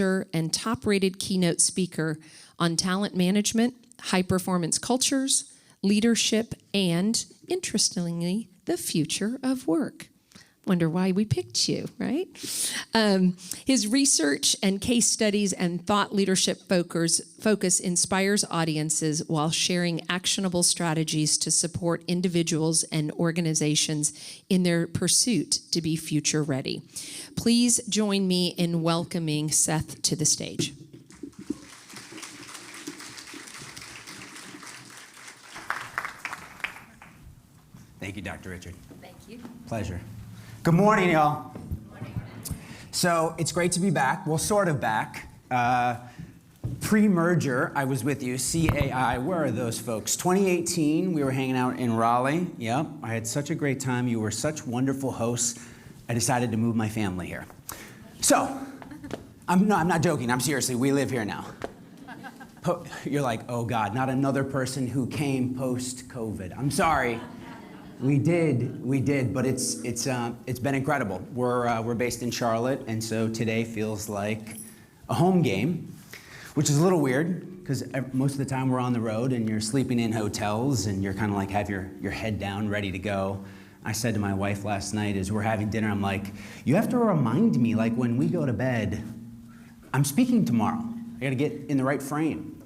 and top-rated keynote speaker on talent management, high-performance cultures, leadership, and, interestingly, the future of work. Wonder why we picked you, right? His research and case studies and thought leadership focus inspires audiences while sharing actionable strategies to support individuals and organizations in their pursuit to be future ready. Please join me in welcoming Seth to the stage. Thank you, Dr. Richard. Thank you. Pleasure. Good morning, y'all. So it's great to be back. Well, sort of back. Pre-merger, I was with you. CAI, where are those folks? 2018, we were hanging out in Raleigh. Yep, I had such a great time. You were such wonderful hosts. I decided to move my family here. So, I'm not joking. I'm seriously, we live here now. You're like, oh God, not another person who came post-COVID. I'm sorry. We did, but it's been incredible. We're based in Charlotte, and so today feels like a home game, which is a little weird because most of the time we're on the road and you're sleeping in hotels and you're kind of like have your head down, ready to go. I said to my wife last night as we're having dinner, I'm like, you have to remind me, like when we go to bed, I'm speaking tomorrow. I got to get in the right frame.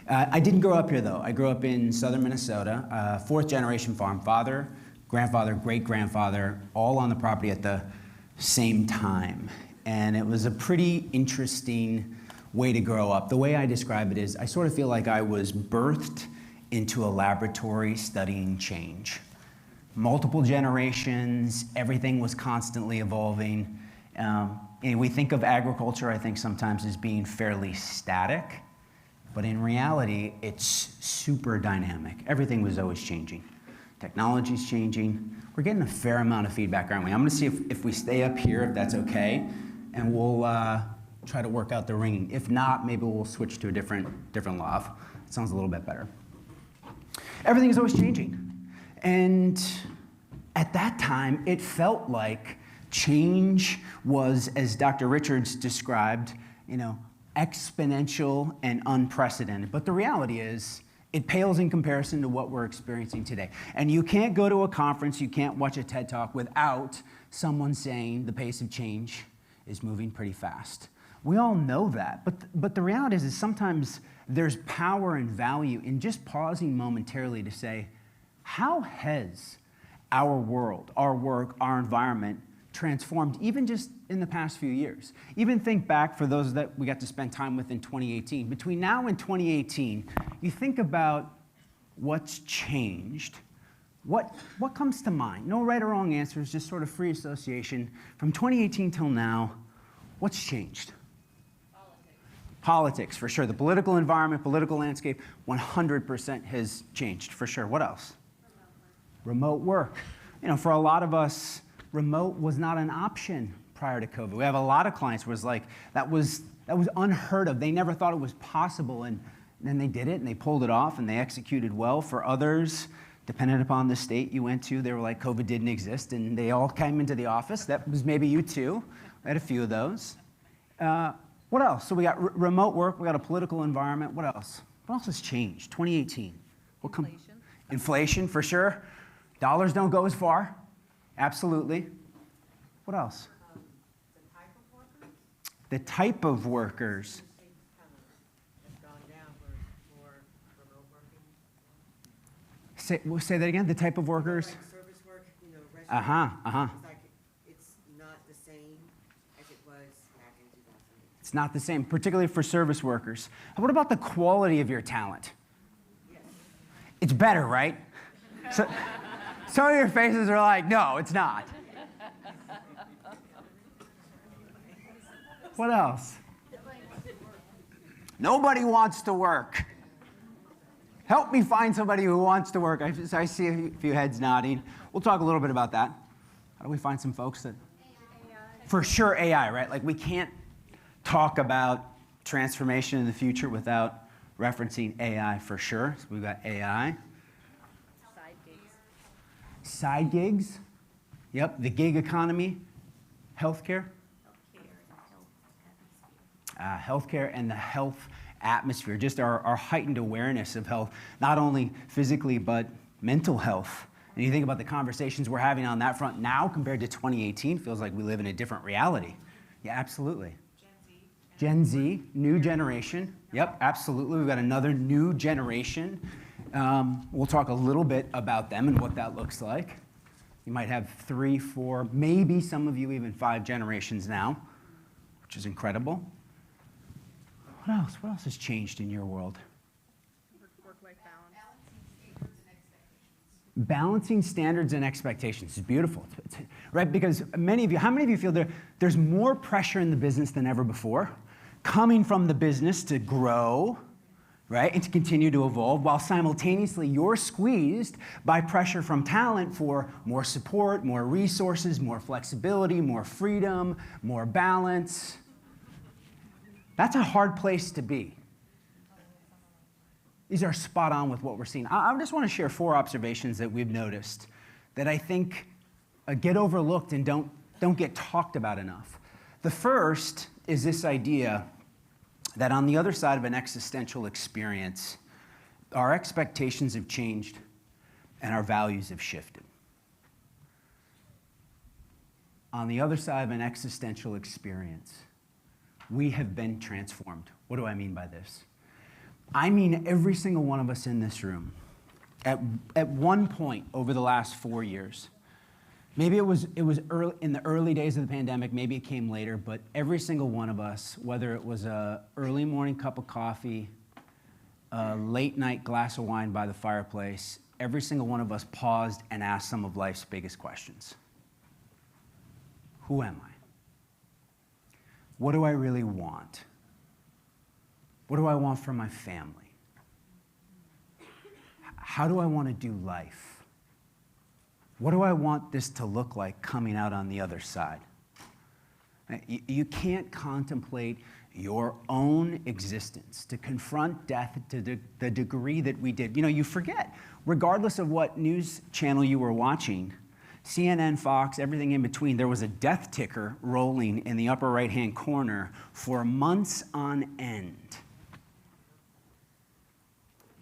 I didn't grow up here though. I grew up in southern Minnesota, fourth generation farm, father, grandfather, great-grandfather, all on the property at the same time. And it was a pretty interesting way to grow up. The way I describe it is I sort of feel like I was birthed into a laboratory studying change. Multiple generations, everything was constantly evolving. And we think of agriculture, I think, sometimes as being fairly static. But in reality, it's super dynamic. Everything was always changing. Technology's changing. We're getting a fair amount of feedback, aren't we? I'm gonna see if we stay up here, if that's okay, and we'll try to work out the ringing. If not, maybe we'll switch to a different lav. It sounds a little bit better. Everything is always changing. And at that time, it felt like change was, as Dr. Richards described, exponential and unprecedented. But the reality is, it pales in comparison to what we're experiencing today. And you can't go to a conference, you can't watch a TED Talk without someone saying the pace of change is moving pretty fast. We all know that, but the reality is sometimes there's power and value in just pausing momentarily to say, how has our world, our work, our environment transformed even just in the past few years? Even think back for those that we got to spend time with in 2018. Between now and 2018, you think about what's changed. What comes to mind? No right or wrong answers, just sort of free association. From 2018 till now, what's changed? Politics, for sure. The political environment, political landscape, 100% has changed, for sure. What else? Remote work. For a lot of us, remote was not an option prior to COVID. We have a lot of clients where it's like, that was unheard of. They never thought it was possible, and then they did it, and they pulled it off, and they executed well. For others, depending upon the state you went to, they were like, COVID didn't exist, and they all came into the office. That was maybe you too. I had a few of those. What else? So we got remote work, we got a political environment. What else? What else has changed? 2018. Inflation. Inflation, for sure. Dollars don't go as far. Absolutely. What else? The type of workers. Say that again. The type of workers. Like service work, restaurants. It's not the same as it was back in 2008. It's not the same, particularly for service workers. What about the quality of your talent? Yes. It's better, right? So, some of your faces are like, no, it's not. What else? Nobody wants to work. Help me find somebody who wants to work. I see a few heads nodding. We'll talk a little bit about that. How do we find some folks that... AI. For sure AI, right? Like we can't talk about transformation in the future without referencing AI for sure. So we've got AI. Side gigs. Side gigs. Yep, the gig economy. Healthcare. healthcare and the health atmosphere, just our heightened awareness of health, not only physically, but mental health. And you think about the conversations we're having on that front now compared to 2018, feels like we live in a different reality. Yeah, absolutely. Gen Z, new generation. Yep, absolutely. We've got another new generation. We'll talk a little bit about them and what that looks like. You might have 3, 4, maybe some of you even 5 generations now, which is incredible. What else? What else has changed in your world? Work-life balance. Balancing standards and expectations is beautiful, right? Because how many of you feel there's more pressure in the business than ever before, coming from the business to grow, right, and to continue to evolve, while simultaneously you're squeezed by pressure from talent for more support, more resources, more flexibility, more freedom, more balance. That's a hard place to be. These are spot on with what we're seeing. I just want to share 4 observations that we've noticed that I think get overlooked and don't get talked about enough. The first is this idea that on the other side of an existential experience, our expectations have changed and our values have shifted. On the other side of an existential experience, we have been transformed. What do I mean by this? I mean every single one of us in this room, at one point over the last 4 years, maybe it was early, in the early days of the pandemic, maybe it came later, but every single one of us, whether it was a early morning cup of coffee, a late night glass of wine by the fireplace, every single one of us paused and asked some of life's biggest questions. Who am I? What do I really want? What do I want for my family? How do I want to do life? What do I want this to look like coming out on the other side? You can't contemplate your own existence, to confront death to the degree that we did. You forget, regardless of what news channel you were watching, CNN, Fox, everything in between, there was a death ticker rolling in the upper right-hand corner for months on end.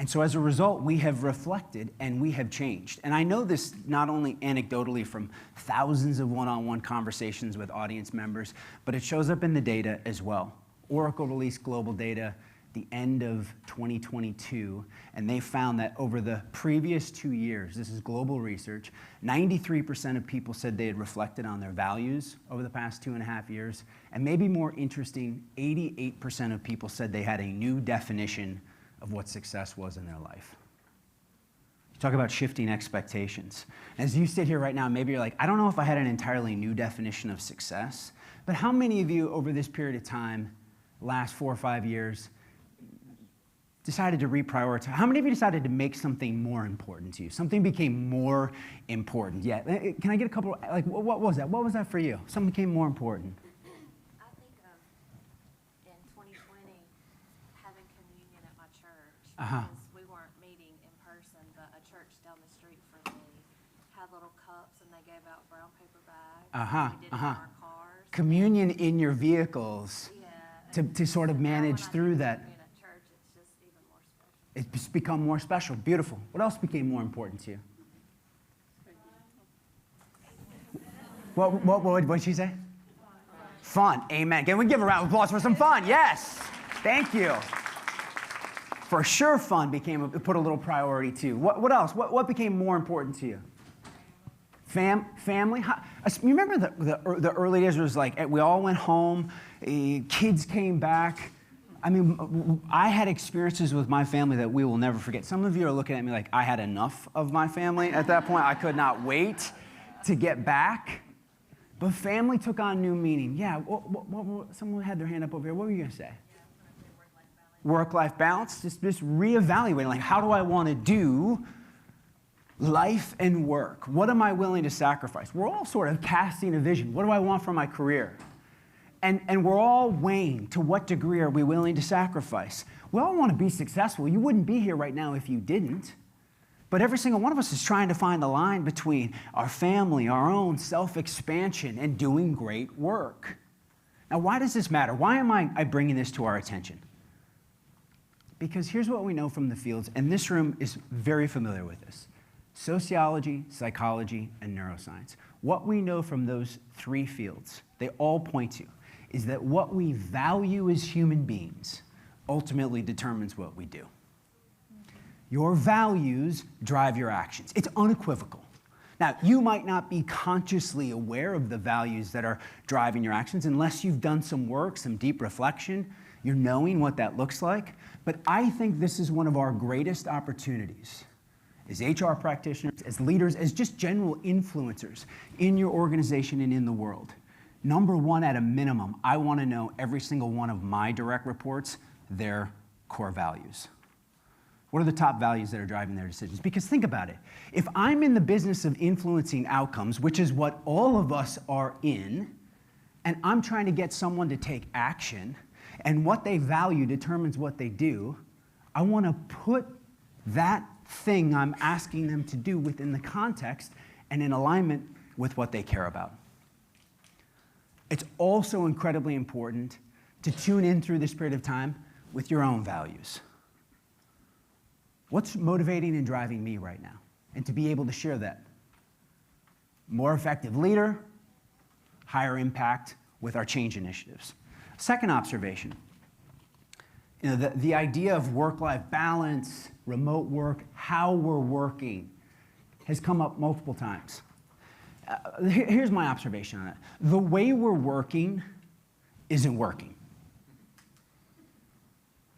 And so as a result, we have reflected and we have changed. And I know this not only anecdotally from thousands of one-on-one conversations with audience members, but it shows up in the data as well. Oracle released global data the end of 2022, and they found that over the previous 2 years, this is global research, 93% of people said they had reflected on their values over the past 2.5 years, and maybe more interesting, 88% of people said they had a new definition of what success was in their life. You talk about shifting expectations. As you sit here right now, maybe you're like, I don't know if I had an entirely new definition of success, but how many of you over this period of time, last 4 or 5 years, decided to reprioritize? How many of you decided to make something more important to you? Something became more important. Yeah, can I get a couple, like, what was that? What was that for you? Something became more important. I think of in 2020 having communion at my church because we weren't meeting in person, but a church down the street from me had little cups and they gave out brown paper bags. We did it in our cars. Communion in your vehicles. Yeah. To sort of manage through that. At church, it's just even more special. It's just become more special. Beautiful. What else became more important to you? What did she say? Fun. Amen. Can we give a round of applause for some fun? Yes. Thank you. For sure, fun put a little priority too. What else? What became more important to you? Family? You remember the early days where it was like we all went home, kids came back. I mean, I had experiences with my family that we will never forget. Some of you are looking at me like I had enough of my family at that point. I could not wait to get back. But family took on new meaning. Yeah, someone had their hand up over here. What were you going to say? Work-life balance. Just reevaluating, like, how do I want to do life and work? What am I willing to sacrifice? We're all sort of casting a vision. What do I want for my career? And we're all weighing to what degree are we willing to sacrifice. We all want to be successful. You wouldn't be here right now if you didn't. But every single one of us is trying to find the line between our family, our own self-expansion, and doing great work. Now, why does this matter? Why am I bringing this to our attention? Because here's what we know from the fields, and this room is very familiar with this. Sociology, psychology, and neuroscience. What we know from those three fields, they all point to, is that what we value as human beings ultimately determines what we do. Your values drive your actions. It's unequivocal. Now, you might not be consciously aware of the values that are driving your actions unless you've done some work, some deep reflection, you're knowing what that looks like. But I think this is one of our greatest opportunities as HR practitioners, as leaders, as just general influencers in your organization and in the world. Number one, at a minimum, I want to know every single one of my direct reports, their core values. What are the top values that are driving their decisions? Because think about it. If I'm in the business of influencing outcomes, which is what all of us are in, and I'm trying to get someone to take action, and what they value determines what they do, I want to put that thing I'm asking them to do within the context and in alignment with what they care about. It's also incredibly important to tune in through this period of time with your own values. What's motivating and driving me right now? And to be able to share that. More effective leader, higher impact with our change initiatives. Second observation, the idea of work-life balance, remote work, how we're working has come up multiple times. Here's my observation on it. The way we're working isn't working.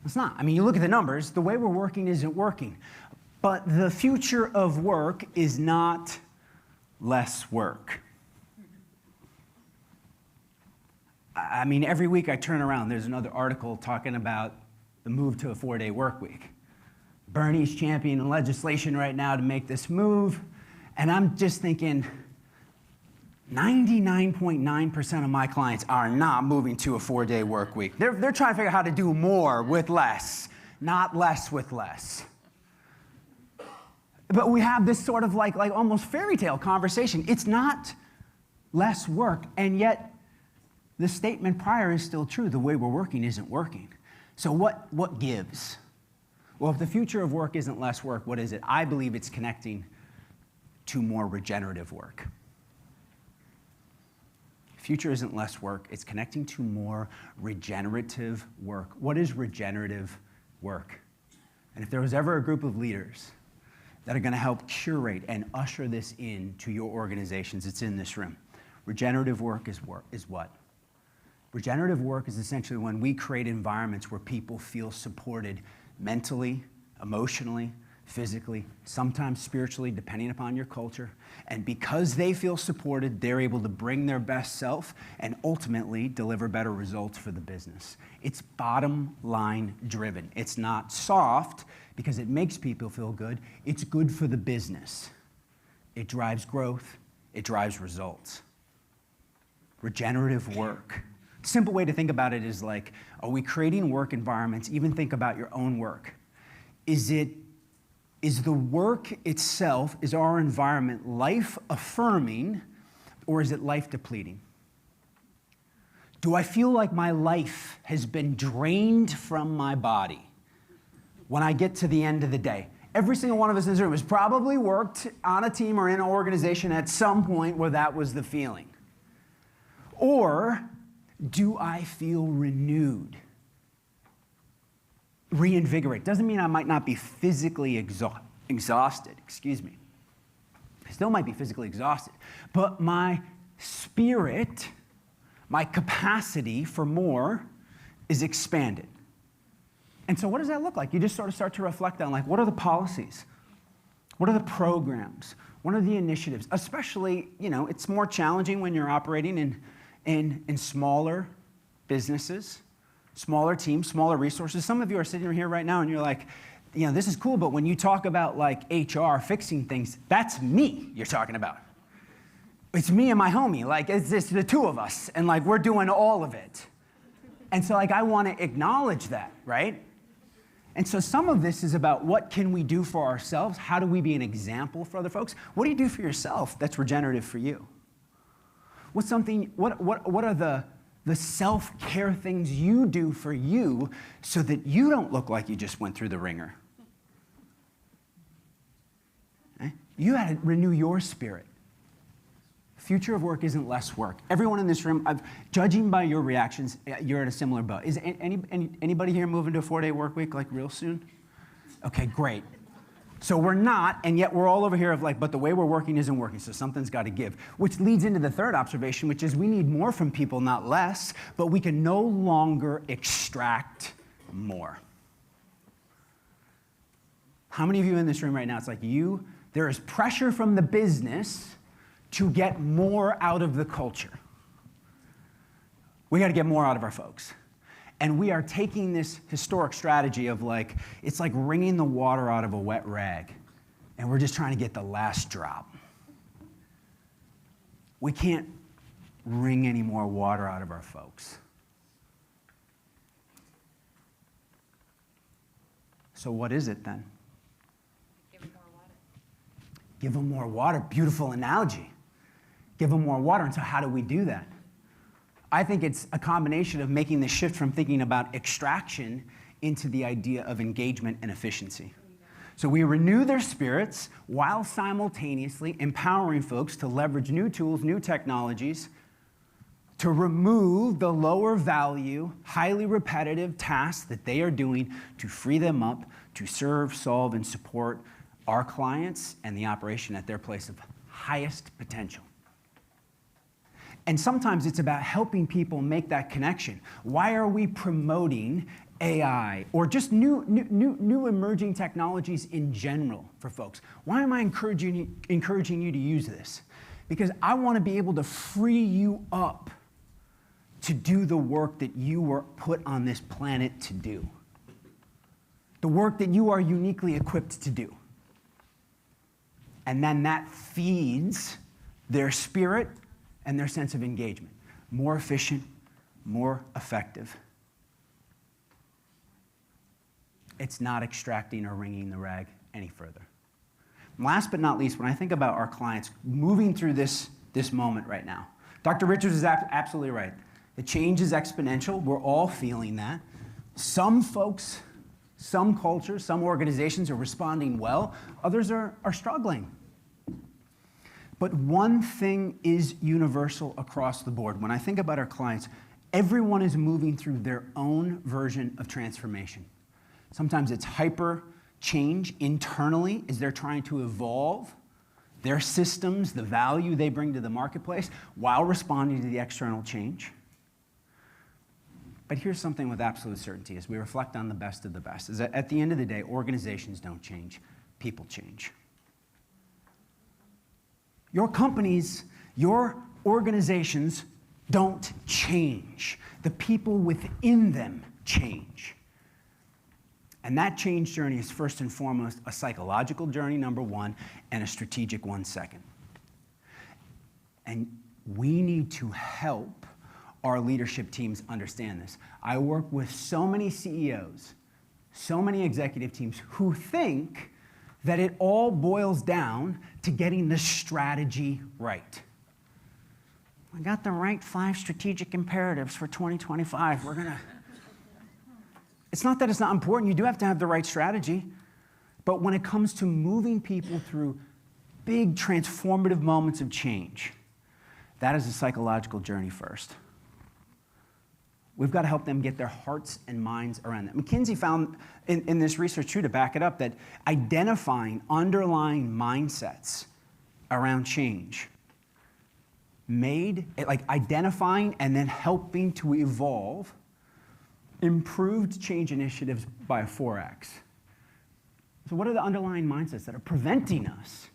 It's not. I mean, you look at the numbers, the way we're working isn't working. But the future of work is not less work. I mean, every week I turn around, there's another article talking about the move to a 4-day work week. Bernie's championing legislation right now to make this move, and I'm just thinking, 99.9% of my clients are not moving to a 4-day work week. They're trying to figure out how to do more with less, not less with less. But we have this sort of like almost fairy tale conversation. It's not less work, and yet the statement prior is still true. The way we're working isn't working. So what gives? Well, if the future of work isn't less work, what is it? I believe it's connecting to more regenerative work. Future isn't less work, it's connecting to more regenerative work. What is regenerative work? And if there was ever a group of leaders that are going to help curate and usher this in to your organizations, it's in this room. Regenerative work is what? Regenerative work is essentially when we create environments where people feel supported mentally, emotionally, physically, sometimes spiritually, depending upon your culture. And because they feel supported, they're able to bring their best self and ultimately deliver better results for the business. It's bottom line driven. It's not soft because it makes people feel good. It's good for the business. It drives growth. It drives results. Regenerative work. Simple way to think about it is like, are we creating work environments? Even think about your own work. Is the work itself, is our environment life-affirming, or is it life-depleting? Do I feel like my life has been drained from my body when I get to the end of the day? Every single one of us in this room has probably worked on a team or in an organization at some point where that was the feeling. Or do I feel renewed? Reinvigorate. Doesn't mean I might not be physically exhausted, I still might be physically exhausted, but my spirit, my capacity for more is expanded. And so what does that look like? You just sort of start to reflect on like, what are the policies? What are the programs? What are the initiatives? Especially, it's more challenging when you're operating in smaller businesses. Smaller teams, smaller resources. Some of you are sitting here right now and you're like, this is cool, but when you talk about like HR fixing things, that's me you're talking about. It's me and my homie. Like, it's just the two of us, and like we're doing all of it. And so like I want to acknowledge that, right? And so some of this is about what can we do for ourselves? How do we be an example for other folks? What do you do for yourself that's regenerative for you? What are the self-care things you do for you so that you don't look like you just went through the ringer. Okay? You got to renew your spirit. Future of work isn't less work. Everyone in this room, judging by your reactions, you're at a similar boat. Is anybody here moving to a 4-day work week like real soon? Okay, great. So we're not, and yet we're all over here of like, but the way we're working isn't working, so something's got to give. Which leads into the third observation, which is we need more from people, not less, but we can no longer extract more. How many of you in this room right now, it's like there is pressure from the business to get more out of the culture. We got to get more out of our folks. And we are taking this historic strategy of like, it's like wringing the water out of a wet rag, and we're just trying to get the last drop. We can't wring any more water out of our folks. So what is it then? Give them more water. Give them more water. Beautiful analogy. Give them more water. And so how do we do that? I think it's a combination of making the shift from thinking about extraction into the idea of engagement and efficiency. So we renew their spirits while simultaneously empowering folks to leverage new tools, new technologies, to remove the lower value, highly repetitive tasks that they are doing to free them up to serve, solve, and support our clients and the operation at their place of highest potential. And sometimes it's about helping people make that connection. Why are we promoting AI or just new emerging technologies in general for folks? Why am I encouraging you to use this? Because I want to be able to free you up to do the work that you were put on this planet to do. The work that you are uniquely equipped to do. And then that feeds their spirit and their sense of engagement. More efficient, more effective. It's not extracting or wringing the rag any further. And last but not least, when I think about our clients moving through this moment right now, Dr. Richards is absolutely right. The change is exponential. We're all feeling that. Some folks, some cultures, some organizations are responding well. Others are struggling. But one thing is universal across the board. When I think about our clients, everyone is moving through their own version of transformation. Sometimes it's hyper change internally as they're trying to evolve their systems, the value they bring to the marketplace, while responding to the external change. But here's something with absolute certainty as we reflect on the best of the best, is that at the end of the day, organizations don't change, people change. Your companies, your organizations don't change. The people within them change. And that change journey is first and foremost a psychological journey, number one, and a strategic one, second. And we need to help our leadership teams understand this. I work with so many CEOs, so many executive teams who think that it all boils down to getting the strategy right. We got the right 5 strategic imperatives for 2025. It's not that it's not important. You do have to have the right strategy. But when it comes to moving people through big transformative moments of change, that is a psychological journey first. We've got to help them get their hearts and minds around that. McKinsey found in this research, too, to back it up, that identifying underlying mindsets around change identifying and then helping to evolve improved change initiatives by a 4x. So what are the underlying mindsets that are preventing us?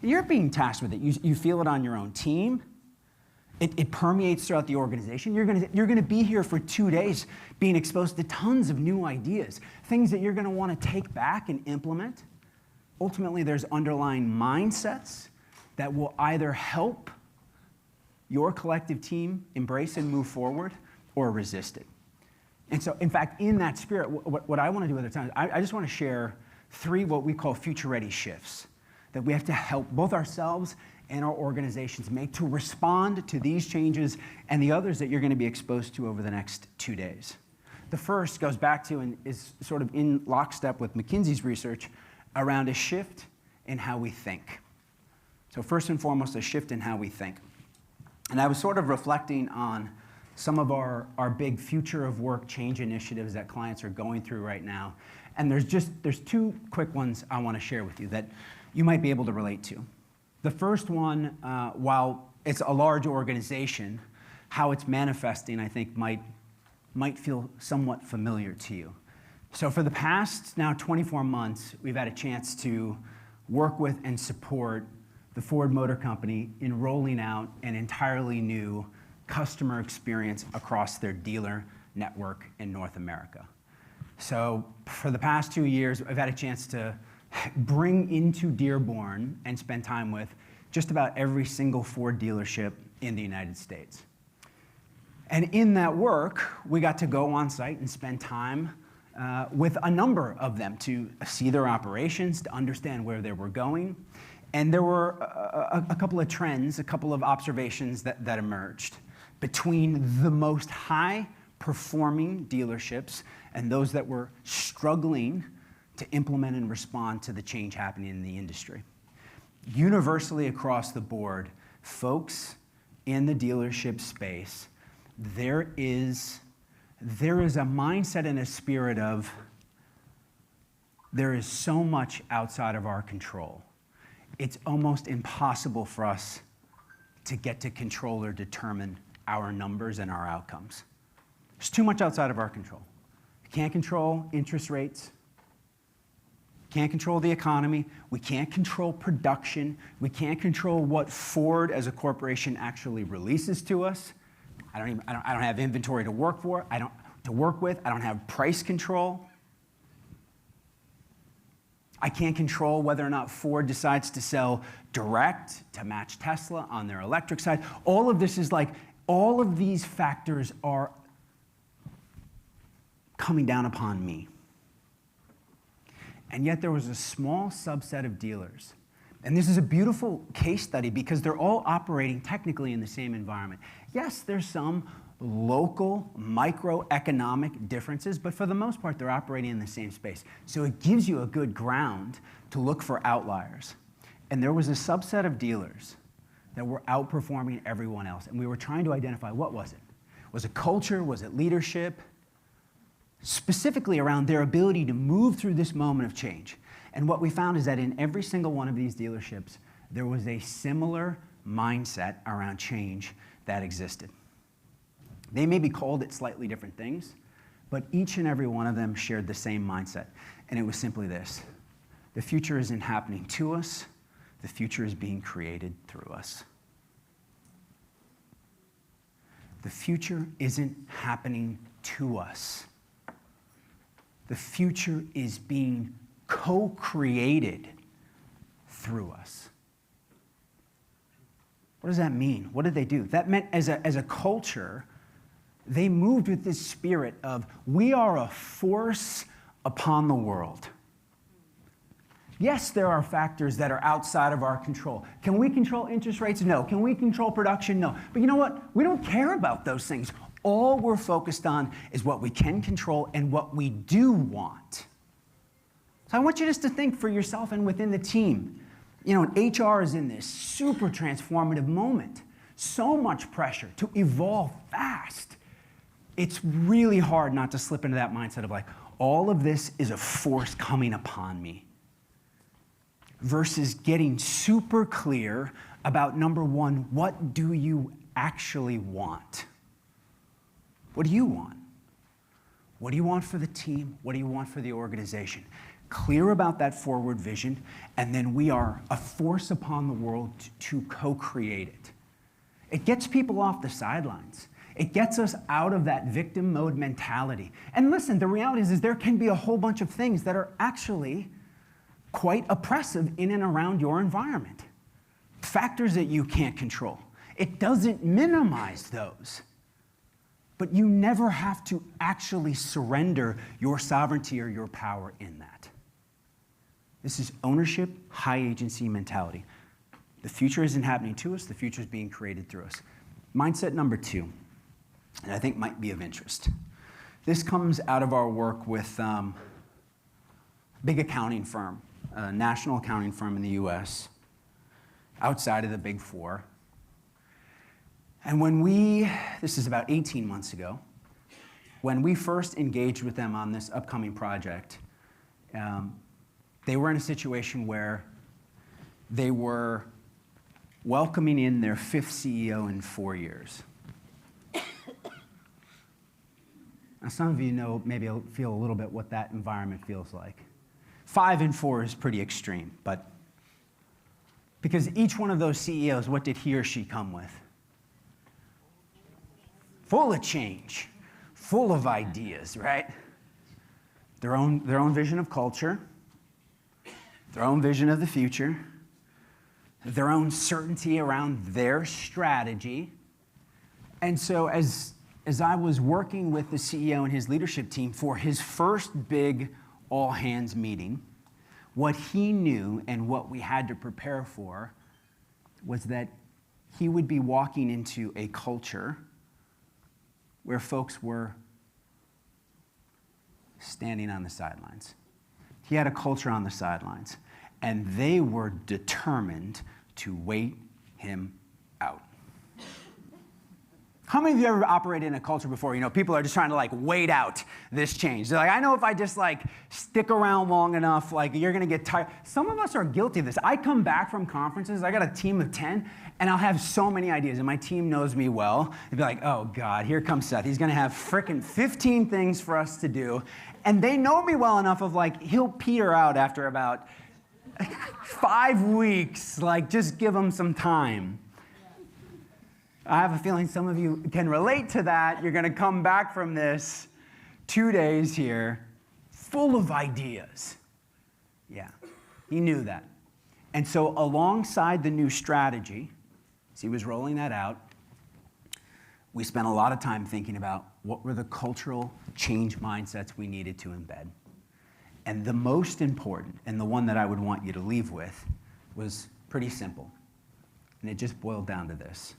You're being tasked with it. You feel it on your own team. It permeates throughout the organization. You're going to be here for 2 days being exposed to tons of new ideas, things that you're going to want to take back and implement. Ultimately, there's underlying mindsets that will either help your collective team embrace and move forward or resist it. And so, in fact, in that spirit, what I want to do at the time, I just want to share 3 what we call future-ready shifts that we have to help both ourselves and our organizations make to respond to these changes and the others that you're going to be exposed to over the next 2 days. The first goes back to and is sort of in lockstep with McKinsey's research around a shift in how we think. So first and foremost, a shift in how we think. And I was sort of reflecting on some of our big future of work change initiatives that clients are going through right now. And there's two quick ones I want to share with you that you might be able to relate to. The first one, while it's a large organization, how it's manifesting, I think, might feel somewhat familiar to you. So for the past now 24 months, we've had a chance to work with and support the Ford Motor Company in rolling out an entirely new customer experience across their dealer network in North America. So for the past 2 years, I've had a chance to bring into Dearborn and spend time with just about every single Ford dealership in the United States. And in that work, we got to go on site and spend time with a number of them to see their operations, to understand where they were going. And there were a couple of trends, a couple of observations that emerged between the most high-performing dealerships and those that were struggling to implement and respond to the change happening in the industry. Universally across the board, folks in the dealership space, there is a mindset and a spirit of there is so much outside of our control. It's almost impossible for us to get to control or determine our numbers and our outcomes. There's too much outside of our control. We can't control interest rates. Can't control the economy. We can't control production. We can't control what Ford as a corporation actually releases to us. I don't have inventory to work with. I don't have price control. I can't control whether or not Ford decides to sell direct to match Tesla on their electric side. All of this is all of these factors are coming down upon me. And yet there was a small subset of dealers. And this is a beautiful case study because they're all operating technically in the same environment. Yes, there's some local microeconomic differences, but for the most part, they're operating in the same space. So it gives you a good ground to look for outliers. And there was a subset of dealers that were outperforming everyone else. And we were trying to identify what was it? Was it culture? Was it leadership? Specifically around their ability to move through this moment of change. And what we found is that in every single one of these dealerships, there was a similar mindset around change that existed. They may be called it slightly different things, but each and every one of them shared the same mindset. And it was simply this: the future isn't happening to us, the future is being created through us. The future isn't happening to us. The future is being co-created through us. What does that mean? What did they do? That meant as a culture, they moved with this spirit of we are a force upon the world. Yes, there are factors that are outside of our control. Can we control interest rates? No. Can we control production? No. But you know what? We don't care about those things. All we're focused on is what we can control and what we do want. So I want you just to think for yourself and within the team. HR is in this super transformative moment. So much pressure to evolve fast. It's really hard not to slip into that mindset of all of this is a force coming upon me. Versus getting super clear about, number one, what do you actually want? What do you want? What do you want for the team? What do you want for the organization? Clear about that forward vision, and then we are a force upon the world to co-create it. It gets people off the sidelines. It gets us out of that victim mode mentality. And listen, the reality is there can be a whole bunch of things that are actually quite oppressive in and around your environment. Factors that you can't control. It doesn't minimize those. But you never have to actually surrender your sovereignty or your power in that. This is ownership, high agency mentality. The future isn't happening to us, the future is being created through us. Mindset number 2, and I think might be of interest. This comes out of our work with a big accounting firm, a national accounting firm in the US, outside of the Big Four. And this is about 18 months ago, when we first engaged with them on this upcoming project, they were in a situation where they were welcoming in their 5th CEO in 4 years. Now, some of you know, maybe feel a little bit what that environment feels like. 5 and 4 is pretty extreme, but because each one of those CEOs, what did he or she come with? Full of change, full of ideas, right? Their own vision of culture, their own vision of the future, their own certainty around their strategy. And so as I was working with the CEO and his leadership team for his first big all-hands meeting, what he knew and what we had to prepare for was that he would be walking into a culture where folks were standing on the sidelines. He had a culture on the sidelines, and they were determined to wait him out. How many of you ever operated in a culture before? You know, people are just trying to like wait out this change. They're like, I know if I just like stick around long enough, like you're gonna get tired. Some of us are guilty of this. I come back from conferences, I got a team of 10, and I'll have so many ideas, and my team knows me well. They'd be like, oh God, here comes Seth. He's gonna have frickin' 15 things for us to do. And they know me well enough of like, he'll peter out after about 5 weeks, like just give him some time. I have a feeling some of you can relate to that. You're gonna come back from this 2 days here full of ideas. Yeah, he knew that. And so alongside the new strategy, as he was rolling that out, we spent a lot of time thinking about what were the cultural change mindsets we needed to embed. And the most important, and the one that I would want you to leave with, was pretty simple. And it just boiled down to this.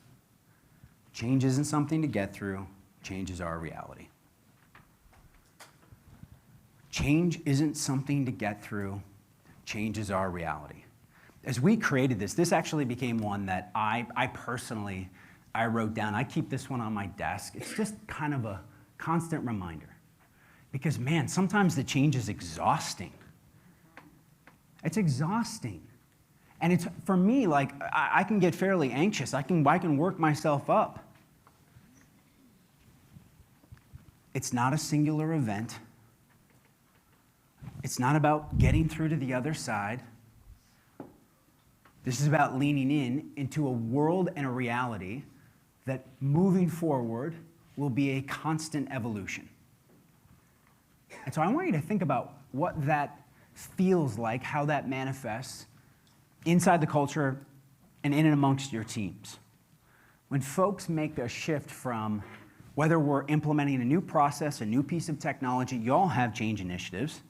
Change isn't something to get through, change is our reality. Change isn't something to get through, change is our reality. As we created this actually became one that I personally wrote down. I keep this one on my desk. It's just kind of a constant reminder. Because man, sometimes the change is exhausting. It's exhausting. And it's, for me, like, I can get fairly anxious. I can work myself up. It's not a singular event. It's not about getting through to the other side. This is about leaning into a world and a reality that moving forward will be a constant evolution. And so I want you to think about what that feels like, how that manifests inside the culture and in and amongst your teams. When folks make a shift from whether we're implementing a new process, a new piece of technology, you all have change initiatives.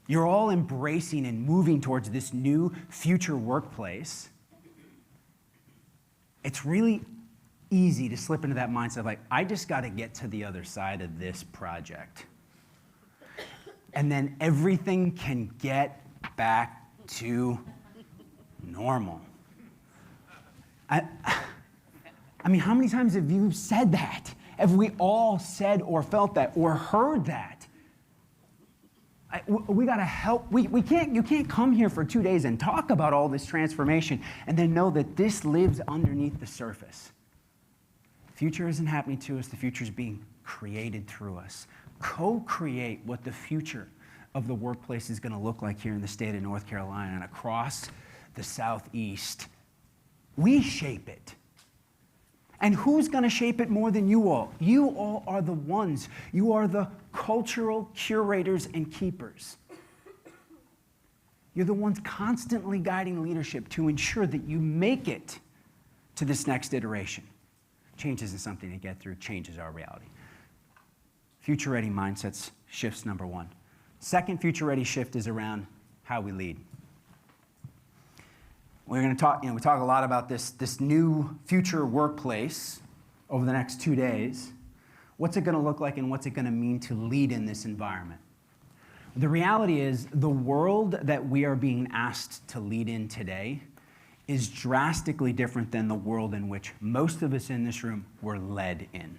You're all embracing and moving towards this new future workplace. It's really easy to slip into that mindset of like, I just got to get to the other side of this project. And then everything can get back to normal. I mean, how many times have you said that? Have we all said or felt that or heard that? We got to help. You can't come here for 2 days and talk about all this transformation and then know that this lives underneath the surface. The future isn't happening to us. The future is being created through us. Co-create what the future of the workplace is going to look like here in the state of North Carolina and across the Southeast. We shape it. And who's going to shape it more than you all? You all are the ones. You are the cultural curators and keepers. You're the ones constantly guiding leadership to ensure that you make it to this next iteration. Change isn't something to get through. Change is our reality. Future-ready mindsets, shifts number 1. Second future-ready shift is around how we lead. We're going to talk, we talk a lot about this new future workplace over the next 2 days. What's it going to look like and what's it going to mean to lead in this environment? The reality is the world that we are being asked to lead in today is drastically different than the world in which most of us in this room were led in.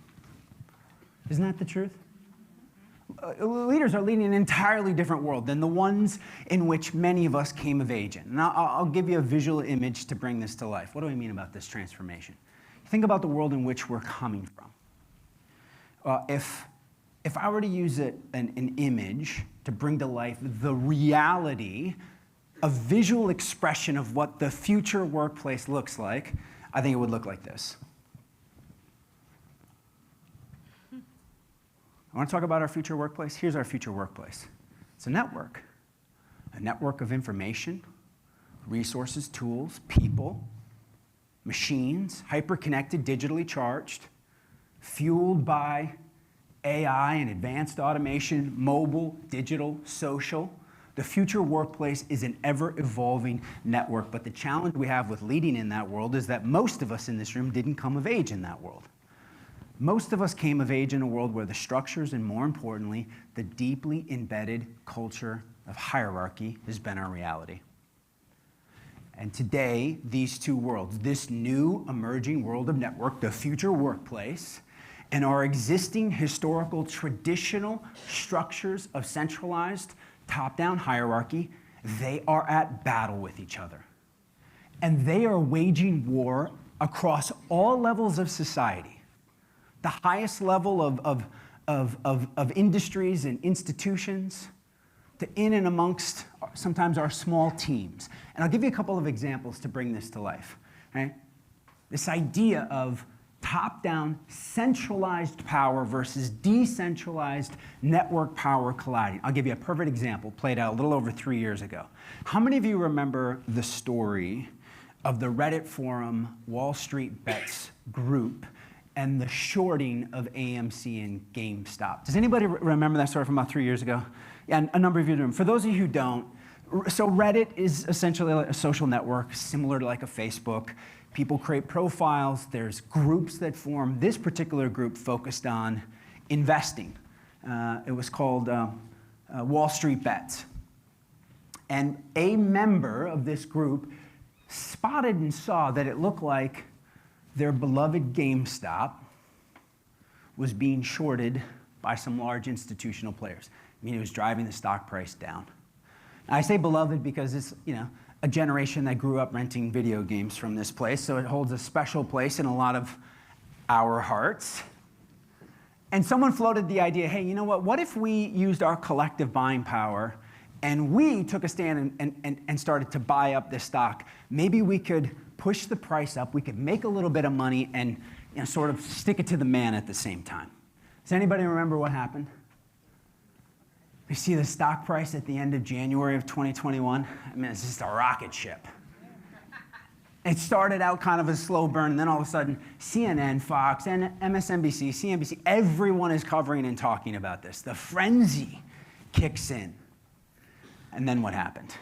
Isn't that the truth? Leaders are leading an entirely different world than the ones in which many of us came of age in. And I'll give you a visual image to bring this to life. What do I mean about this transformation? Think about the world in which we're coming from. If I were to use an image to bring to life the reality, a visual expression of what the future workplace looks like, I think it would look like this. I want to talk about our future workplace. Here's our future workplace. It's a network of information, resources, tools, people, machines, hyper-connected, digitally charged, fueled by AI and advanced automation, mobile, digital, social. The future workplace is an ever-evolving network, but the challenge we have with leading in that world is that most of us in this room didn't come of age in that world. Most of us came of age in a world where the structures and, more importantly, the deeply embedded culture of hierarchy has been our reality. And today, these two worlds, this new emerging world of network, the future workplace, and our existing historical traditional structures of centralized top-down hierarchy, they are at battle with each other. And they are waging war across all levels of society. The highest level of industries and institutions, to in and amongst sometimes our small teams. And I'll give you a couple of examples to bring this to life. Right? This idea of top-down centralized power versus decentralized network power colliding. I'll give you a perfect example played out a little over 3 years ago. How many of you remember the story of the Reddit forum Wall Street Bets group and the shorting of AMC and GameStop? Does anybody remember that story from about 3 years ago? Yeah, a number of you do. For those of you who don't, so Reddit is essentially a social network similar to like a Facebook. People create profiles. There's groups that form. This particular group focused on investing. It was called Wall Street Bets. And a member of this group spotted and saw that it looked like their beloved GameStop was being shorted by some large institutional players. I mean, it was driving the stock price down. Now, I say beloved because it's, a generation that grew up renting video games from this place, so it holds a special place in a lot of our hearts. And someone floated the idea, hey, you know what if we used our collective buying power and we took a stand and started to buy up this stock? Maybe we could push the price up, we could make a little bit of money and sort of stick it to the man at the same time. Does anybody remember what happened? You see the stock price at the end of January of 2021? I mean, it's just a rocket ship. It started out kind of a slow burn, and then all of a sudden, CNN, Fox, and MSNBC, CNBC, everyone is covering and talking about this. The frenzy kicks in. And then what happened?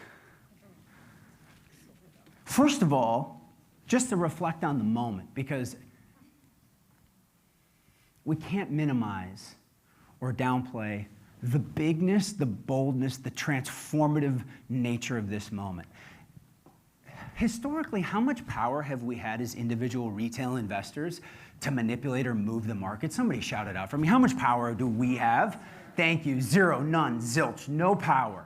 First of all, just to reflect on the moment, because we can't minimize or downplay the bigness, the boldness, the transformative nature of this moment. Historically, how much power have we had as individual retail investors to manipulate or move the market? Somebody shout it out for me. How much power do we have? Thank you. Zero, none, zilch, no power.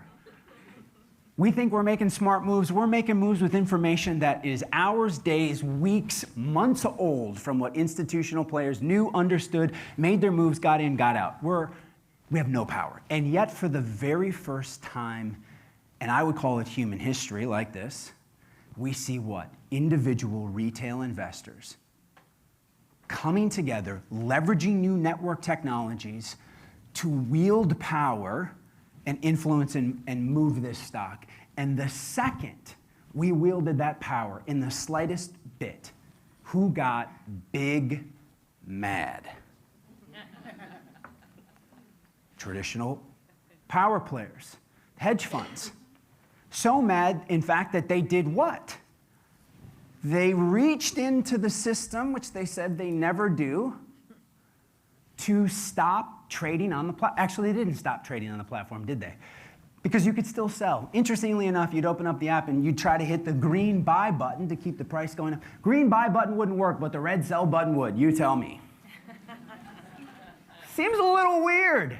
We think we're making smart moves. We're making moves with information that is hours, days, weeks, months old from what institutional players knew, understood, made their moves, got in, got out. We have no power. And yet, for the very first time, and I would call it human history like this, we see what? Individual retail investors coming together, leveraging new network technologies to wield power and influence and move this stock. And the second we wielded that power in the slightest bit, who got big mad? Traditional power players, hedge funds. So mad, in fact, that they did what? They reached into the system, which they said they never do, to stop trading on the platform. Actually, they didn't stop trading on the platform, did they? Because you could still sell. Interestingly enough, you'd open up the app and you'd try to hit the green buy button to keep the price going up. Green buy button wouldn't work, but the red sell button would. You tell me. Seems a little weird.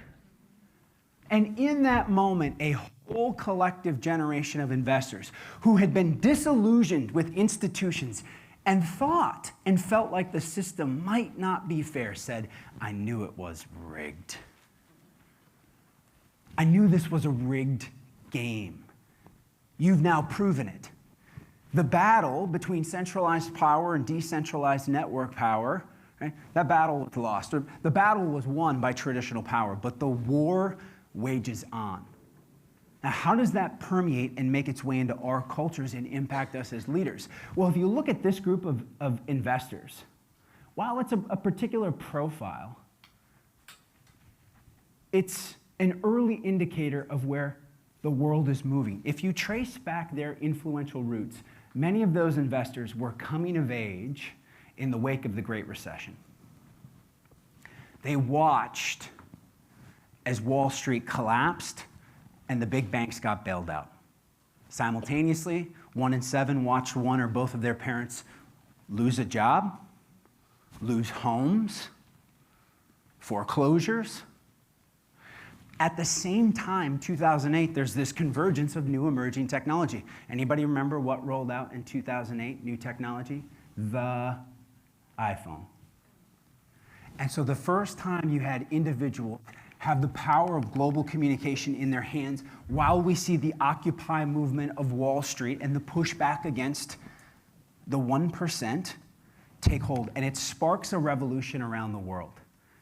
And in that moment, a whole collective generation of investors who had been disillusioned with institutions and thought and felt like the system might not be fair said, I knew it was rigged. I knew this was a rigged game. You've now proven it. The battle between centralized power and decentralized network power, right, that battle was lost. The battle was won by traditional power, but the war wages on. Now, how does that permeate and make its way into our cultures and impact us as leaders? Well, if you look at this group of investors, while it's a particular profile, it's an early indicator of where the world is moving. If you trace back their influential roots, many of those investors were coming of age in the wake of the Great Recession. They watched as Wall Street collapsed and the big banks got bailed out. Simultaneously, 1 in 7 watched one or both of their parents lose a job, lose homes, foreclosures. At the same time, 2008, there's this convergence of new emerging technology. Anybody remember what rolled out in 2008, new technology? The iPhone. And so the first time you had individuals have the power of global communication in their hands while we see the Occupy movement of Wall Street and the pushback against the 1% take hold. And it sparks a revolution around the world.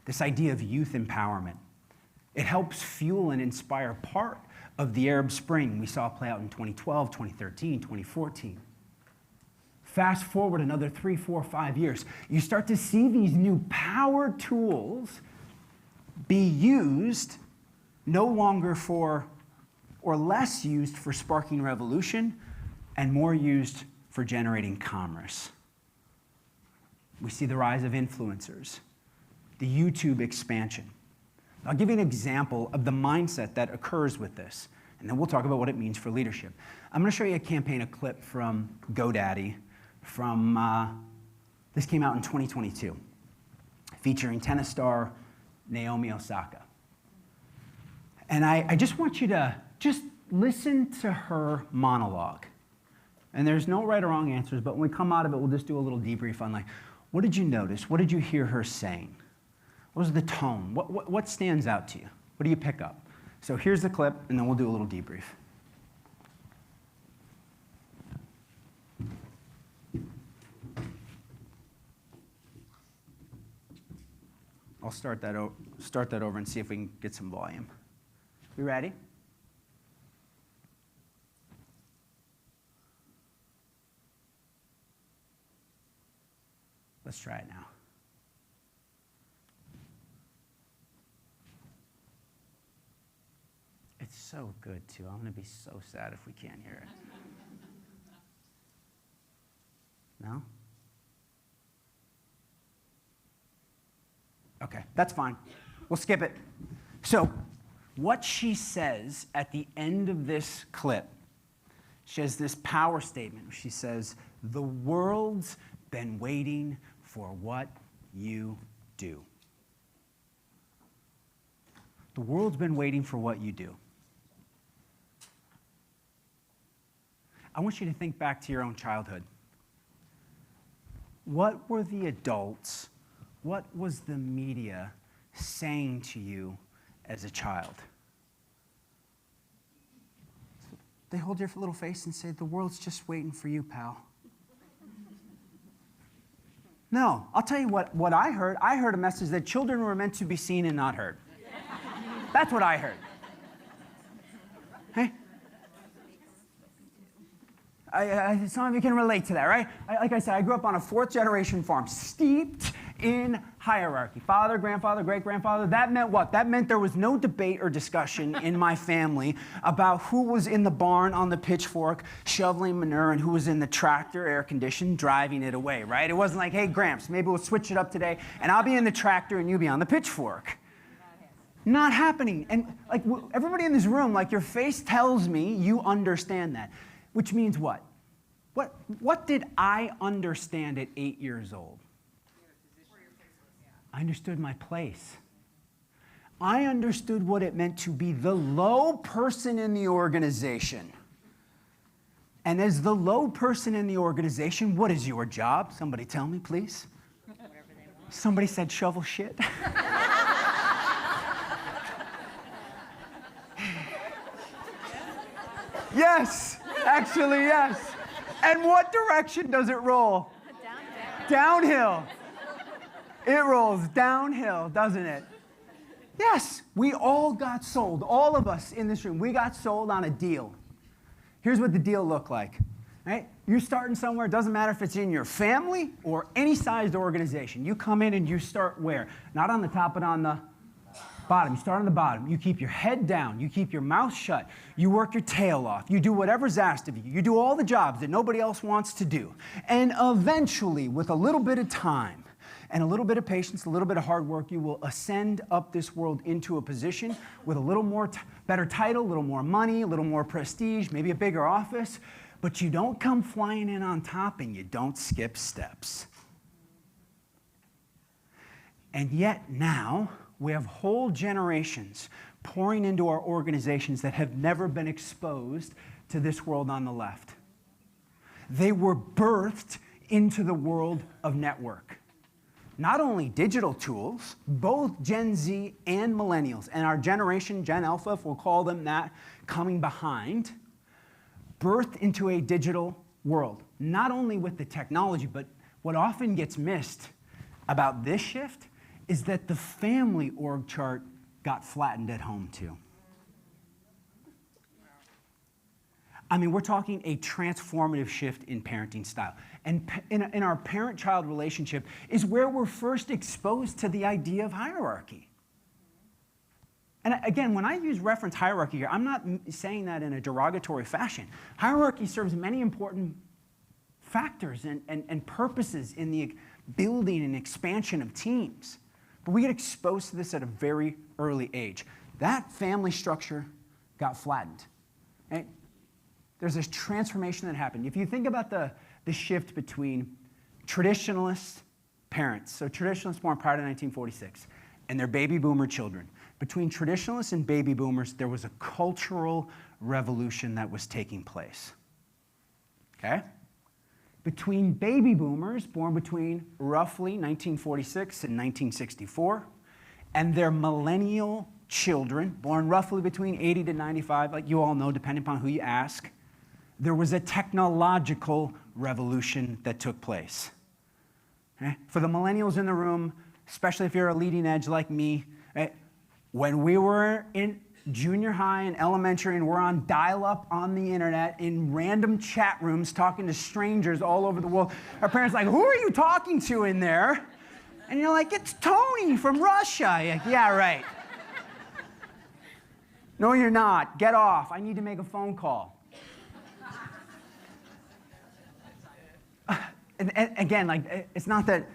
This idea of youth empowerment. It helps fuel and inspire part of the Arab Spring we saw play out in 2012, 2013, 2014. Fast forward another 3, 4, 5 years, you start to see these new power tools be used no longer for, or less used for sparking revolution, and more used for generating commerce. We see the rise of influencers, the YouTube expansion. I'll give you an example of the mindset that occurs with this, and then we'll talk about what it means for leadership. I'm going to show you a campaign, a clip from GoDaddy this came out in 2022, featuring tennis star Naomi Osaka. And I just want you to just listen to her monologue. And there's no right or wrong answers, but when we come out of it, we'll just do a little debrief on, like, what did you notice? What did you hear her saying? What was the tone? What stands out to you? What do you pick up? So here's the clip, and then we'll do a little debrief. I'll start that over and see if we can get some volume. We ready? Let's try it now. It's so good, too. I'm going to be so sad if we can't hear it. No? Okay, that's fine. We'll skip it. So, what she says at the end of this clip, she has this power statement. She says, the world's been waiting for what you do. The world's been waiting for what you do. I want you to think back to your own childhood. What were the adults, what was the media saying to you as a child? They hold your little face and say, the world's just waiting for you, pal. No, I'll tell you what I heard. I heard a message that children were meant to be seen and not heard. That's what I heard. Hey? Some of you can relate to that, right? Like I said, I grew up on a 4th-generation farm, steeped in hierarchy. Father, grandfather, great-grandfather. That meant what? That meant there was no debate or discussion in my family about who was in the barn on the pitchfork shoveling manure and who was in the tractor, air-conditioned, driving it away, right? It wasn't like, hey, Gramps, maybe we'll switch it up today, and I'll be in the tractor and you be on the pitchfork. Not happening. And like everybody in this room, like your face tells me you understand that, which means what? What did I understand at 8 years old? I understood my place. I understood what it meant to be the low person in the organization. And as the low person in the organization, what is your job? Somebody tell me, please. Somebody said shovel shit. Yes, actually, yes. And what direction does it roll? Downhill. It rolls downhill, doesn't it? Yes, we all got sold. All of us in this room, we got sold on a deal. Here's what the deal looked like. Right? You're starting somewhere. It doesn't matter if it's in your family or any sized organization. You come in and you start where? Not on the top, but on the bottom. You start on the bottom. You keep your head down. You keep your mouth shut. You work your tail off. You do whatever's asked of you. You do all the jobs that nobody else wants to do. And eventually, with a little bit of time and a little bit of patience, a little bit of hard work, you will ascend up this world into a position with a little more better title, a little more money, a little more prestige, maybe a bigger office. But you don't come flying in on top and you don't skip steps. And yet now, we have whole generations pouring into our organizations that have never been exposed to this world on the left. They were birthed into the world of network. Not only digital tools, both Gen Z and millennials, and our generation, Gen Alpha, if we'll call them that, coming behind, birthed into a digital world. Not only with the technology, but what often gets missed about this shift is that the family org chart got flattened at home too. I mean, we're talking a transformative shift in parenting style. And in our parent-child relationship is where we're first exposed to the idea of hierarchy. And again, when I use reference hierarchy here, I'm not saying that in a derogatory fashion. Hierarchy serves many important factors and purposes in the building and expansion of teams. But we get exposed to this at a very early age. That family structure got flattened. Right? There's this transformation that happened. If you think about the shift between traditionalist parents, so traditionalists born prior to 1946, and their baby boomer children. Between traditionalists and baby boomers, there was a cultural revolution that was taking place. Okay? Between baby boomers, born between roughly 1946 and 1964, and their millennial children, born roughly between 80 to 95, like you all know, depending upon who you ask, there was a technological revolution that took place. Okay? For the millennials in the room, especially if you're a leading edge like me, right? When we were in junior high and elementary and we're on dial-up on the internet in random chat rooms talking to strangers all over the world, our parents are like, who are you talking to in there? And you're like, it's Tony from Russia. You're like, yeah, right. No, you're not. Get off. I need to make a phone call. And again, like, it's not that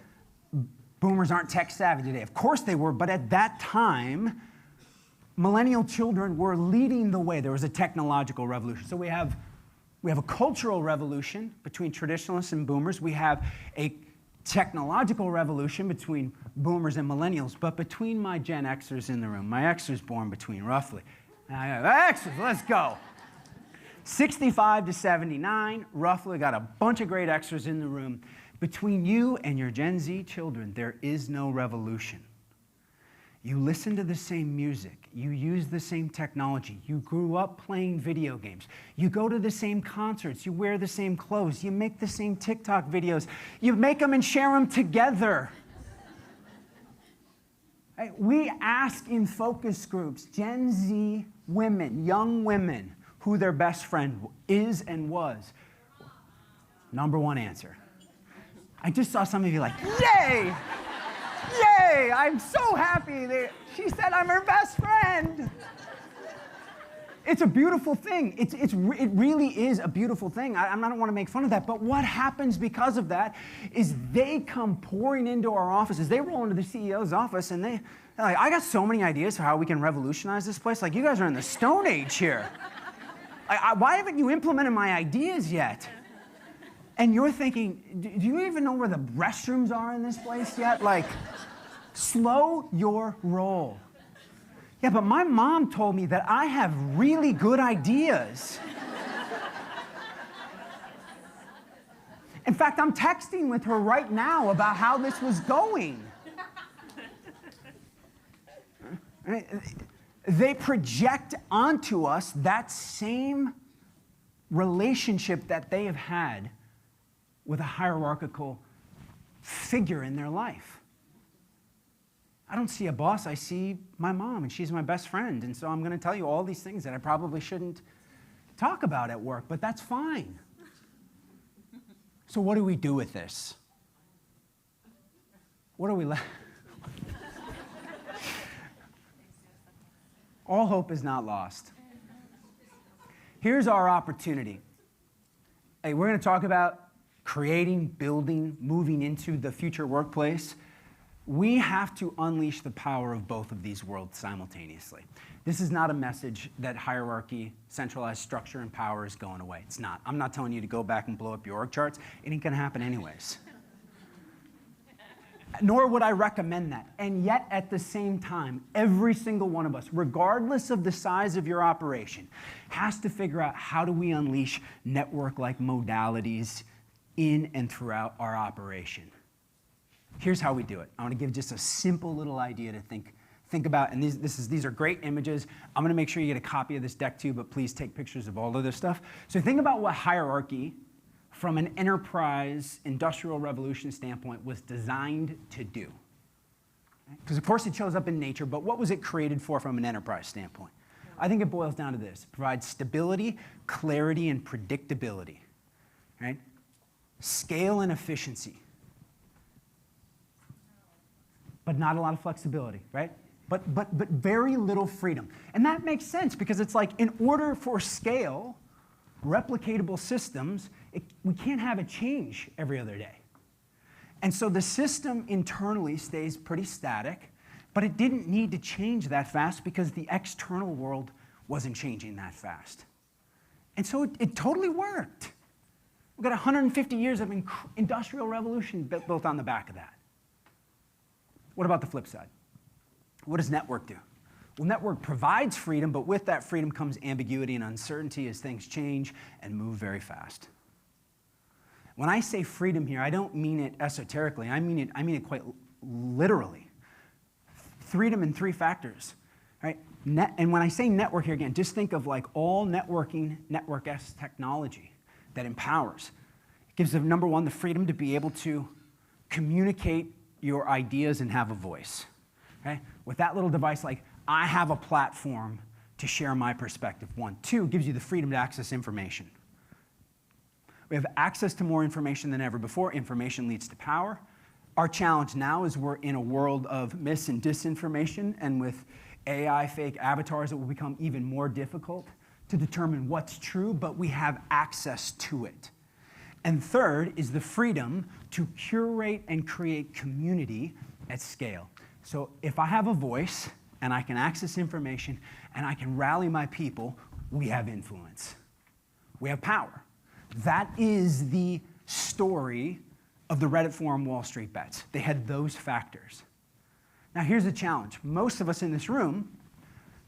boomers aren't tech savvy today. Of course they were, but at that time, millennial children were leading the way. There was a technological revolution. So we have a cultural revolution between traditionalists and boomers. We have a technological revolution between boomers and millennials. But between my Gen Xers in the room, my Xers born between roughly, Xers, let's go. 65 to 79, roughly, got a bunch of great Xers in the room. Between you and your Gen Z children, there is no revolution. You listen to the same music. You use the same technology. You grew up playing video games. You go to the same concerts. You wear the same clothes. You make the same TikTok videos. You make them and share them together. Right? We ask in focus groups, Gen Z women, young women, who their best friend is and was. Number one answer. I just saw some of you like, yay! Yay! I'm so happy. She said I'm her best friend. It's a beautiful thing. It really is a beautiful thing. I don't want to make fun of that, but what happens because of that is they come pouring into our offices. They roll into the CEO's office and they're like, I got so many ideas for how we can revolutionize this place. Like, you guys are in the Stone Age here. Why haven't you implemented my ideas yet? And you're thinking, do you even know where the restrooms are in this place yet? Like, slow your roll. Yeah, but my mom told me that I have really good ideas. In fact, I'm texting with her right now about how this was going. They project onto us that same relationship that they have had with a hierarchical figure in their life. I don't see a boss, I see my mom, and she's my best friend, and so I'm going to tell you all these things that I probably shouldn't talk about at work, but that's fine. So what do we do with this? What do we let? All hope is not lost. Here's our opportunity. Hey, we're going to talk about creating, building, moving into the future workplace. We have to unleash the power of both of these worlds simultaneously. This is not a message that hierarchy, centralized structure, and power is going away. It's not. I'm not telling you to go back and blow up your org charts. It ain't going to happen anyways. Nor would I recommend that. And yet, at the same time, every single one of us, regardless of the size of your operation, has to figure out how do we unleash network-like modalities in and throughout our operation. Here's how we do it. I want to give just a simple little idea to think about, and these are great images. I'm going to make sure you get a copy of this deck too, but please take pictures of all of this stuff. So think about what hierarchy, from an enterprise industrial revolution standpoint, was designed to do. Because of course it shows up in nature, but what was it created for from an enterprise standpoint? I think it boils down to this: it provides stability, clarity, and predictability. Right? Scale and efficiency. But not a lot of flexibility, right? But very little freedom. And that makes sense because it's like, in order for scale, replicatable systems, we can't have it change every other day. And so the system internally stays pretty static, but it didn't need to change that fast because the external world wasn't changing that fast. And so it totally worked. We've got 150 years of industrial revolution built on the back of that. What about the flip side? What does network do? Well, network provides freedom, but with that freedom comes ambiguity and uncertainty as things change and move very fast. When I say freedom here, I don't mean it esoterically. I mean it quite literally. Freedom in three factors, right? And when I say network here again, just think of like all networking, network-esque technology that empowers. It gives them, number one, the freedom to be able to communicate your ideas and have a voice. Okay? With that little device, like, I have a platform to share my perspective. One. Two, gives you the freedom to access information. We have access to more information than ever before. Information leads to power. Our challenge now is we're in a world of mis and disinformation, and with AI fake avatars, it will become even more difficult to determine what's true, but we have access to it. And third is the freedom to curate and create community at scale. So if I have a voice and I can access information and I can rally my people, we have influence. We have power. That is the story of the Reddit forum Wall Street Bets. They had those factors. Now here's the challenge. Most of us in this room,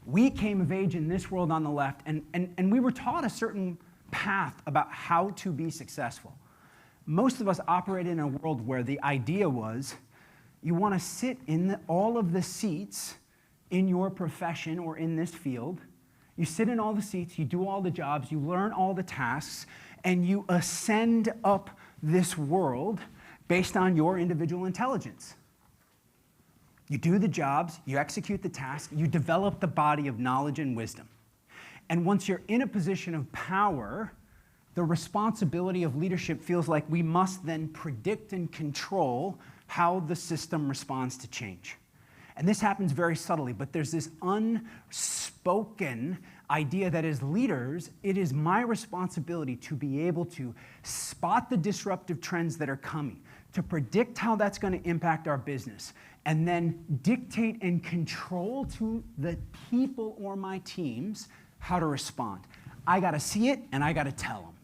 we came of age in this world on the left, and we were taught a certain path about how to be successful. Most of us operate in a world where the idea was you want to sit in all of the seats in your profession or in this field. You sit in all the seats, you do all the jobs, you learn all the tasks, and you ascend up this world based on your individual intelligence. You do the jobs, you execute the tasks, you develop the body of knowledge and wisdom. And once you're in a position of power, the responsibility of leadership feels like we must then predict and control how the system responds to change. And this happens very subtly, but there's this unspoken idea that as leaders, it is my responsibility to be able to spot the disruptive trends that are coming, to predict how that's going to impact our business, and then dictate and control to the people or my teams how to respond. I got to see it, and I got to tell them.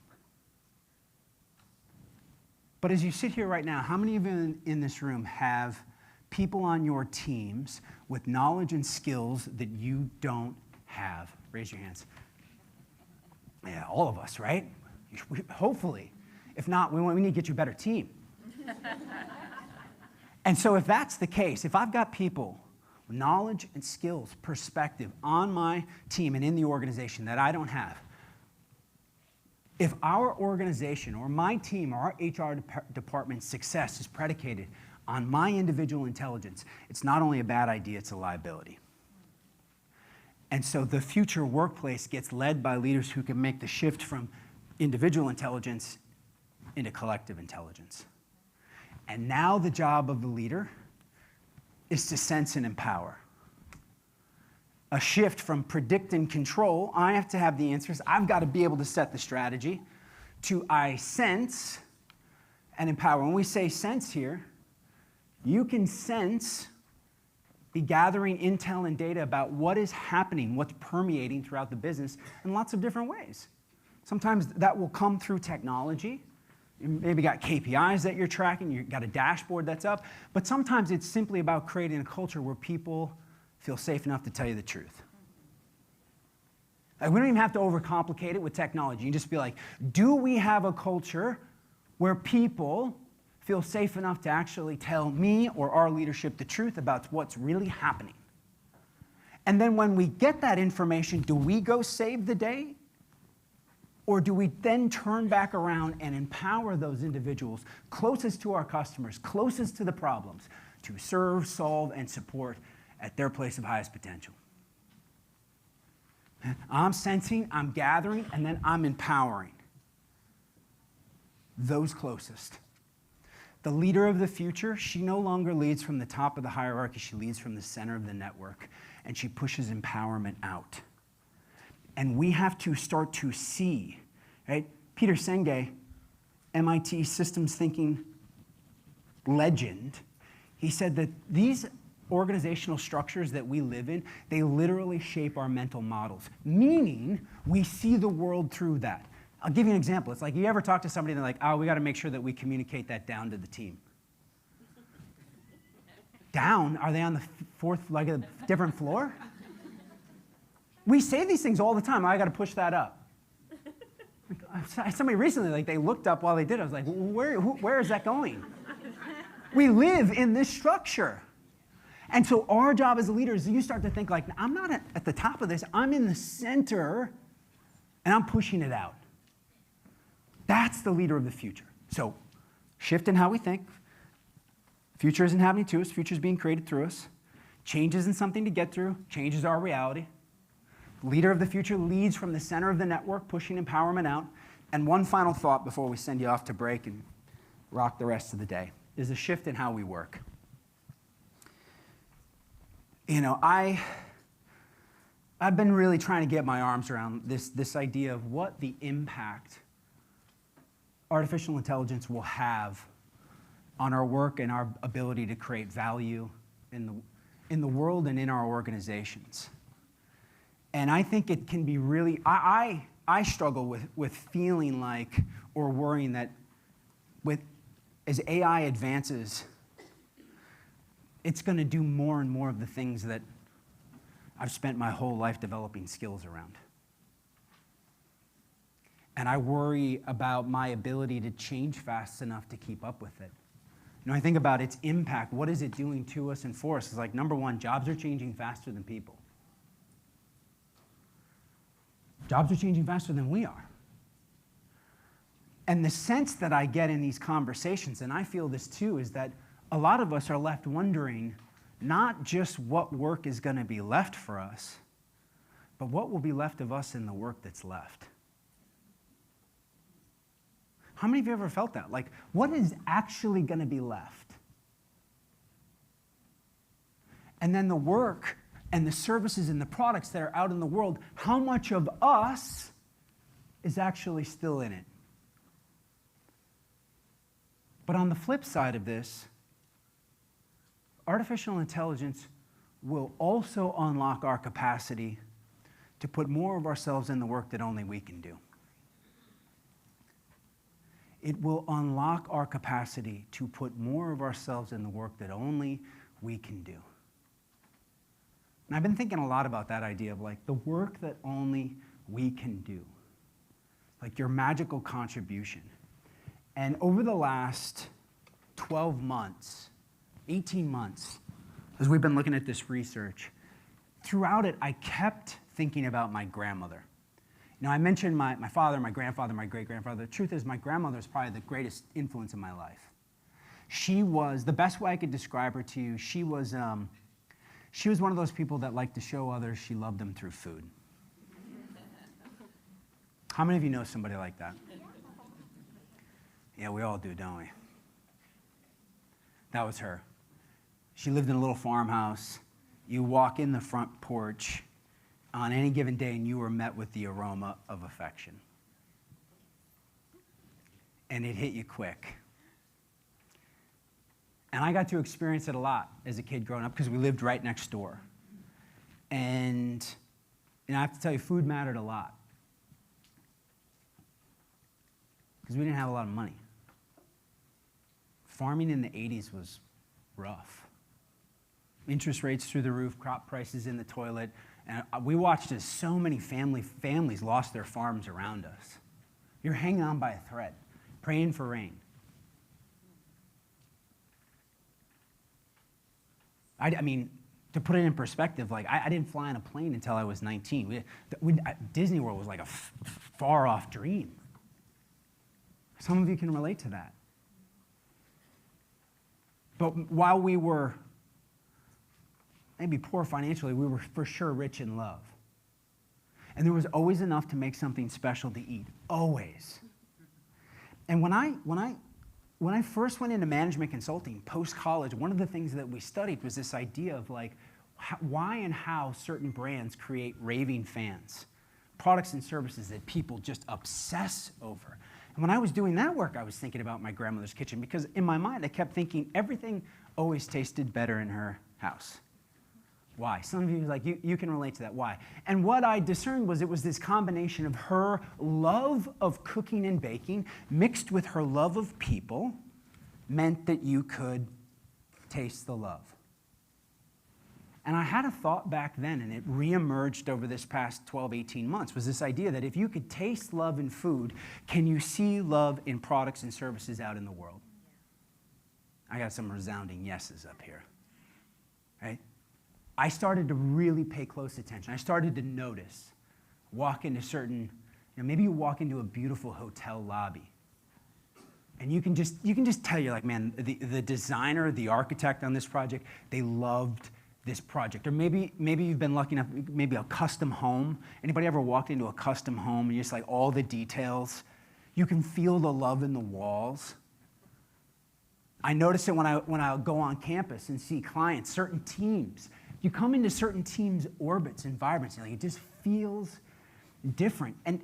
But as you sit here right now, how many of you in this room have people on your teams with knowledge and skills that you don't have? Raise your hands. Yeah, all of us, right? Hopefully. If not, we need to get you a better team. And so if that's the case, if I've got people with knowledge and skills, perspective on my team and in the organization that I don't have, if our organization or my team or our HR department's success is predicated on my individual intelligence, it's not only a bad idea, it's a liability. And so the future workplace gets led by leaders who can make the shift from individual intelligence into collective intelligence. And now the job of the leader is to sense and empower. A shift from predict and control, I have to have the answers, I've got to be able to set the strategy, to I sense and empower. When we say sense here, you can sense, be gathering intel and data about what is happening, what's permeating throughout the business in lots of different ways. Sometimes that will come through technology. You maybe got KPIs that you're tracking, you've got a dashboard that's up, but sometimes it's simply about creating a culture where people feel safe enough to tell you the truth. Like, we don't even have to overcomplicate it with technology. You can just be like, do we have a culture where people feel safe enough to actually tell me or our leadership the truth about what's really happening? And then when we get that information, do we go save the day? Or do we then turn back around and empower those individuals closest to our customers, closest to the problems, to serve, solve, and support at their place of highest potential? I'm sensing, I'm gathering, and then I'm empowering those closest. The leader of the future, she no longer leads from the top of the hierarchy, she leads from the center of the network, and she pushes empowerment out. And we have to start to see, right? Peter Senge, MIT systems thinking legend, he said that these organizational structures that we live in, they literally shape our mental models, meaning we see the world through that. I'll give you an example. It's like, you ever talk to somebody and they're like, oh, we got to make sure that we communicate that down to the team. Down? Are they on the fourth, like a different floor? We say these things all the time. I got to push that up. Somebody recently, like, they looked up while they did it. I was like, where is that going? We live in this structure. And so our job as leaders, you start to think like, I'm not at the top of this. I'm in the center, and I'm pushing it out. That's the leader of the future. So shift in how we think. Future isn't happening to us. Future is being created through us. Change isn't something to get through. Change is our reality. Leader of the future leads from the center of the network, pushing empowerment out. And one final thought before we send you off to break and rock the rest of the day is a shift in how we work. You know, I've been really trying to get my arms around this idea of what the impact artificial intelligence will have on our work and our ability to create value in the world and in our organizations. And I think it can be really, I struggle with feeling like, or worrying that as AI advances, it's going to do more and more of the things that I've spent my whole life developing skills around. And I worry about my ability to change fast enough to keep up with it. You know, I think about its impact. What is it doing to us and for us? It's like, number one, jobs are changing faster than people. Jobs are changing faster than we are. And the sense that I get in these conversations, and I feel this too, is that a lot of us are left wondering not just what work is going to be left for us, but what will be left of us in the work that's left. How many of you ever felt that? Like, what is actually going to be left? And then the work and the services and the products that are out in the world, how much of us is actually still in it? But on the flip side of this, artificial intelligence will also unlock our capacity to put more of ourselves in the work that only we can do. It will unlock our capacity to put more of ourselves in the work that only we can do. And I've been thinking a lot about that idea of like the work that only we can do, like your magical contribution. And over the last 12 months, 18 months, as we've been looking at this research, throughout it, I kept thinking about my grandmother. You know, I mentioned my father, my grandfather, my great-grandfather. The truth is my grandmother is probably the greatest influence in my life. She was, the best way I could describe her to you, she was one of those people that liked to show others she loved them through food. How many of you know somebody like that? Yeah, we all do, don't we? That was her. She lived in a little farmhouse. You walk in the front porch on any given day and you were met with the aroma of affection. And it hit you quick. And I got to experience it a lot as a kid growing up because we lived right next door. And I have to tell you, food mattered a lot. Because we didn't have a lot of money. Farming in the 80s was rough. Interest rates through the roof, crop prices in the toilet. And we watched as so many families lost their farms around us. You're hanging on by a thread, praying for rain. I mean, to put it in perspective, like I didn't fly on a plane until I was 19. Disney World was like a far-off dream. Some of you can relate to that. But while we were maybe poor financially, we were for sure rich in love. And there was always enough to make something special to eat, always. And when I first went into management consulting post-college, one of the things that we studied was this idea of like why and how certain brands create raving fans, products and services that people just obsess over. And when I was doing that work, I was thinking about my grandmother's kitchen because in my mind, I kept thinking everything always tasted better in her house. Why? Some of you like, you can relate to that. Why? And what I discerned was it was this combination of her love of cooking and baking mixed with her love of people meant that you could taste the love. And I had a thought back then, and it reemerged over this past 12, 18 months, was this idea that if you could taste love in food, can you see love in products and services out in the world? I got some resounding yeses up here, right? I started to really pay close attention. I started to notice, walk into certain, maybe you walk into a beautiful hotel lobby, and you can just tell, you're like, man, the designer, the architect on this project, they loved this project. Or maybe you've been lucky enough, maybe a custom home. Anybody ever walked into a custom home and just like all the details? You can feel the love in the walls. I notice it when I go on campus and see clients, certain teams. You come into certain teams' orbits and vibrancy, like it just feels different. And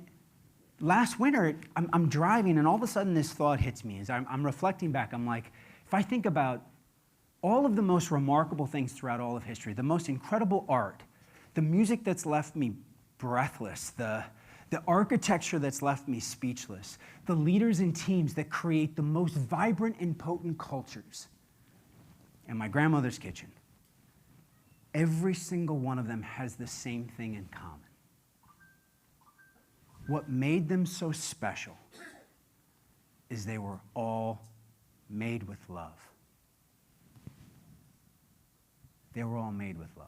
last winter, I'm driving and all of a sudden this thought hits me as I'm reflecting back. I'm like, if I think about all of the most remarkable things throughout all of history, the most incredible art, the music that's left me breathless, the architecture that's left me speechless, the leaders and teams that create the most vibrant and potent cultures, and my grandmother's kitchen, every single one of them has the same thing in common. What made them so special is they were all made with love. They were all made with love.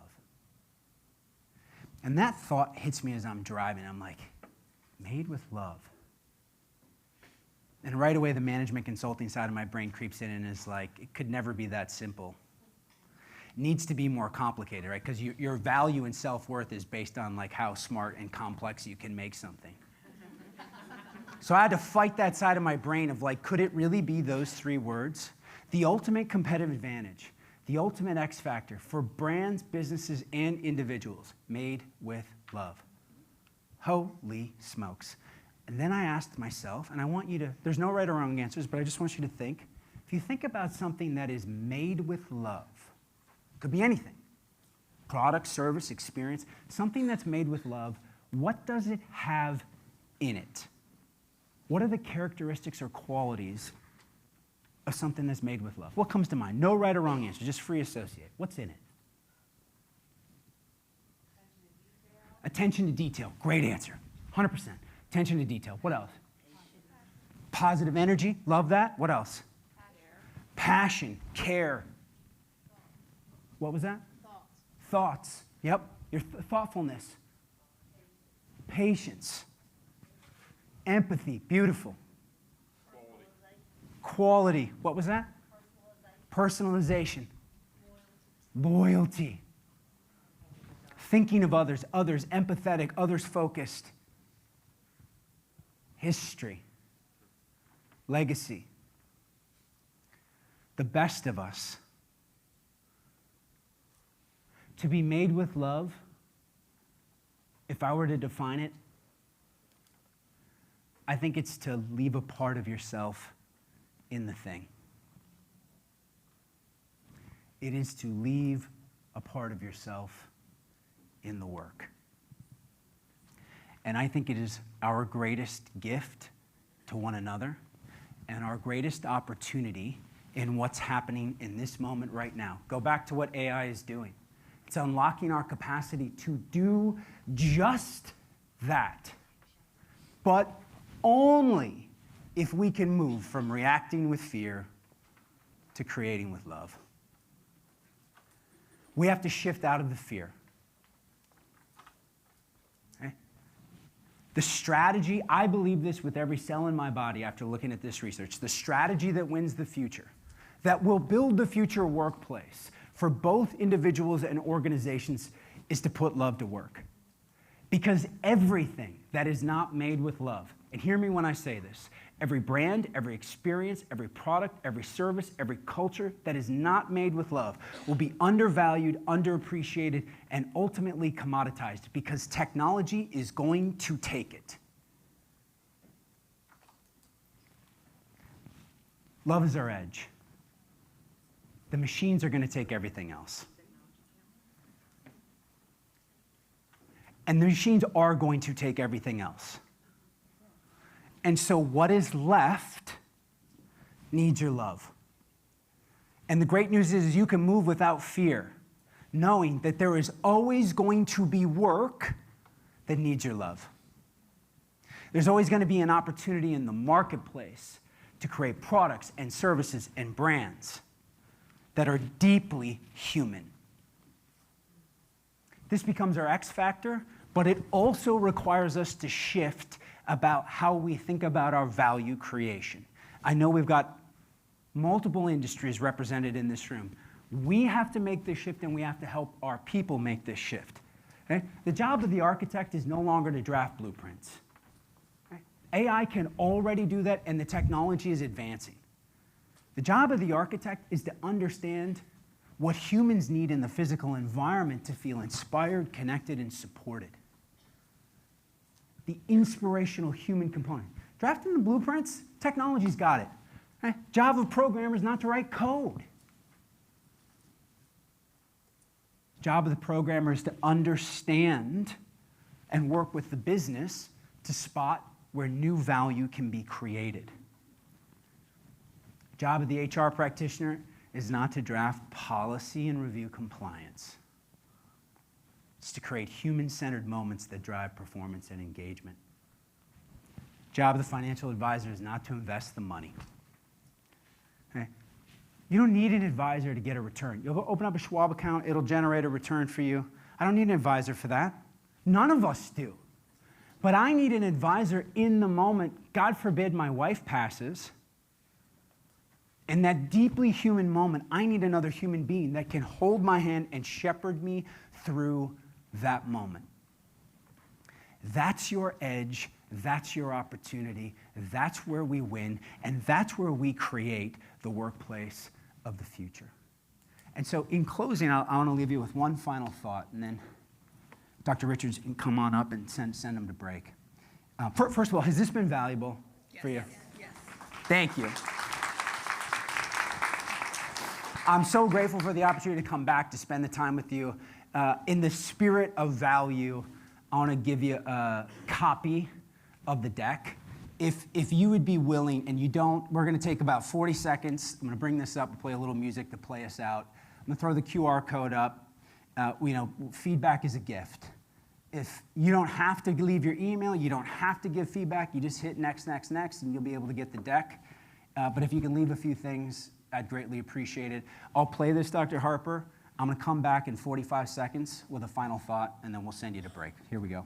And that thought hits me as I'm driving. I'm like, made with love. And right away, the management consulting side of my brain creeps in and is like, it could never be that simple. It needs to be more complicated, right? Because your value and self-worth is based on like how smart and complex you can make something. So I had to fight that side of my brain of like, could it really be those three words? The ultimate competitive advantage. The ultimate X factor for brands, businesses, and individuals, made with love. Holy smokes. And then I asked myself, and I want you to, there's no right or wrong answers, but I just want you to think. If you think about something that is made with love, it could be anything, product, service, experience, something that's made with love, what does it have in it? What are the characteristics or qualities of something that's made with love? What comes to mind? No right or wrong answer, just free associate. What's in it? Attention to detail. Great answer. 100%. Attention to detail. What else? Positive energy. Love that. What else? Passion. Care. What was that? Thoughts. Yep. Your thoughtfulness. Patience. Empathy. Beautiful. Quality. What was that? Personalization. Loyalty. Thinking of others, empathetic, others focused. History. Legacy. The best of us. To be made with love, if I were to define it, I think it's to leave a part of yourself in the thing. It is to leave a part of yourself in the work. And I think it is our greatest gift to one another and our greatest opportunity in what's happening in this moment right now. Go back to what AI is doing. It's unlocking our capacity to do just that, but only if we can move from reacting with fear to creating with love. We have to shift out of the fear. Okay? The strategy, I believe this with every cell in my body after looking at this research, the strategy that wins the future, that will build the future workplace for both individuals and organizations, is to put love to work. Because everything that is not made with love, and hear me when I say this, every brand, every experience, every product, every service, every culture that is not made with love will be undervalued, underappreciated, and ultimately commoditized because technology is going to take it. Love is our edge. The machines are going to take everything else. And the machines are going to take everything else. And so what is left needs your love. And the great news is you can move without fear, knowing that there is always going to be work that needs your love. There's always going to be an opportunity in the marketplace to create products and services and brands that are deeply human. This becomes our X factor, but it also requires us to shift about how we think about our value creation. I know we've got multiple industries represented in this room. We have to make this shift, and we have to help our people make this shift. Okay? The job of the architect is no longer to draft blueprints. Okay? AI can already do that, and the technology is advancing. The job of the architect is to understand what humans need in the physical environment to feel inspired, connected, and supported. The inspirational human component. Drafting the blueprints, technology's got it. Right? Job of programmers not to write code. Job of the programmer is to understand and work with the business to spot where new value can be created. Job of the HR practitioner is not to draft policy and review compliance. It's to create human-centered moments that drive performance and engagement. Job of the financial advisor is not to invest the money. Okay? You don't need an advisor to get a return. You'll open up a Schwab account, it'll generate a return for you. I don't need an advisor for that. None of us do. But I need an advisor in the moment. God forbid my wife passes. In that deeply human moment, I need another human being that can hold my hand and shepherd me through that moment. That's your edge, that's your opportunity, that's where we win, and that's where we create the workplace of the future. And so in closing, I want to leave you with one final thought, and then Dr. Richards can come on up and send them to break. First of all, has this been valuable for you? Yes. Thank you. I'm so grateful for the opportunity to come back to spend the time with you. In the spirit of value, I want to give you a copy of the deck. If you would be willing, and you don't, we're going to take about 40 seconds. I'm going to bring this up and play a little music to play us out. I'm going to throw the QR code up. Feedback is a gift. If you don't have to leave your email, you don't have to give feedback, you just hit next, next, next, and you'll be able to get the deck. But if you can leave a few things, I'd greatly appreciate it. I'll play this, Dr. Harper. I'm going to come back in 45 seconds with a final thought, and then we'll send you to break. Here we go.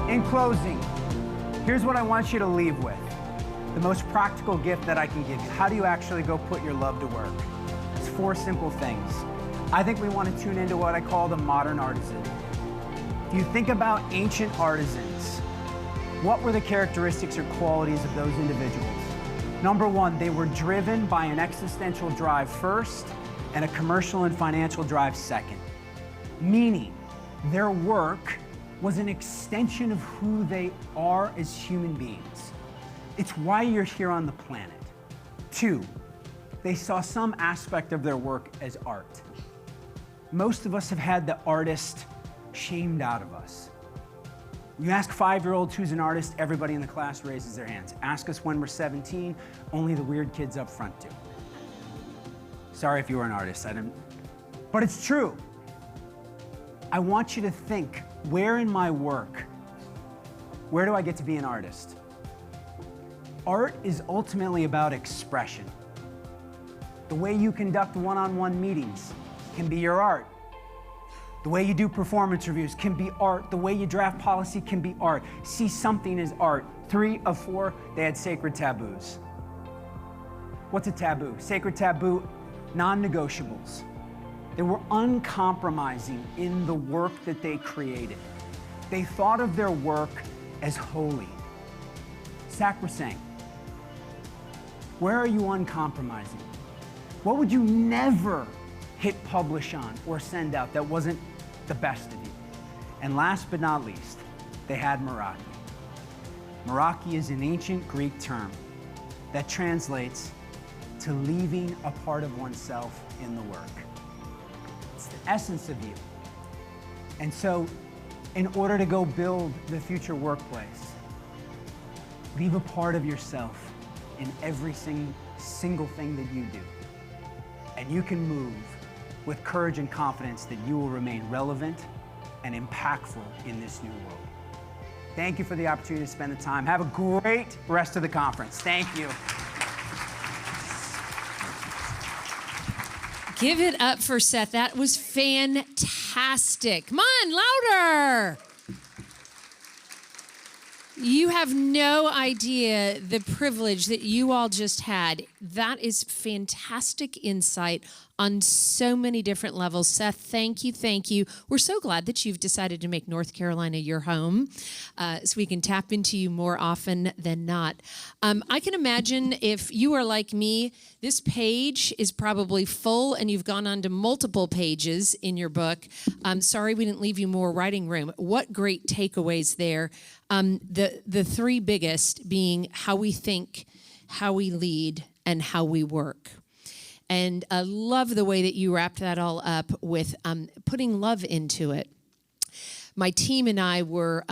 In closing, here's what I want you to leave with. The most practical gift that I can give you. How do you actually go put your love to work? It's 4 simple things. I think we want to tune into what I call the modern artisan. If you think about ancient artisans, what were the characteristics or qualities of those individuals? Number 1, they were driven by an existential drive first and a commercial and financial drive second. Meaning, their work was an extension of who they are as human beings. It's why you're here on the planet. 2, they saw some aspect of their work as art. Most of us have had the artist shamed out of us. You ask 5-year-olds who's an artist, everybody in the class raises their hands. Ask us when we're 17, only the weird kids up front do. Sorry if you were an artist, but it's true. I want you to think, where in my work, where do I get to be an artist? Art is ultimately about expression. The way you conduct one-on-one meetings can be your art. The way you do performance reviews can be art. The way you draft policy can be art. See something as art. 3 of 4, they had sacred taboos. What's a taboo? Sacred taboo, non-negotiables. They were uncompromising in the work that they created. They thought of their work as holy, sacrosanct. Where are you uncompromising? What would you never hit publish on or send out that wasn't the best of you? And last but not least, they had Meraki. Meraki is an ancient Greek term that translates to leaving a part of oneself in the work. It's the essence of you. And so, in order to go build the future workplace, leave a part of yourself in every single thing that you do. And you can move with courage and confidence that you will remain relevant and impactful in this new world. Thank you for the opportunity to spend the time. Have a great rest of the conference. Thank you. Give it up for Seth. That was fantastic. Come on, louder. You have no idea the privilege that you all just had. That is fantastic insight on so many different levels. Seth, thank you, thank you. We're so glad that you've decided to make North Carolina your home so we can tap into you more often than not. I can imagine if you are like me, this page is probably full and you've gone on to multiple pages in your book. Sorry we didn't leave you more writing room. What great takeaways there. The 3 biggest being how we think, how we lead, and how we work. And I love the way that you wrapped that all up with putting love into it. My team and I were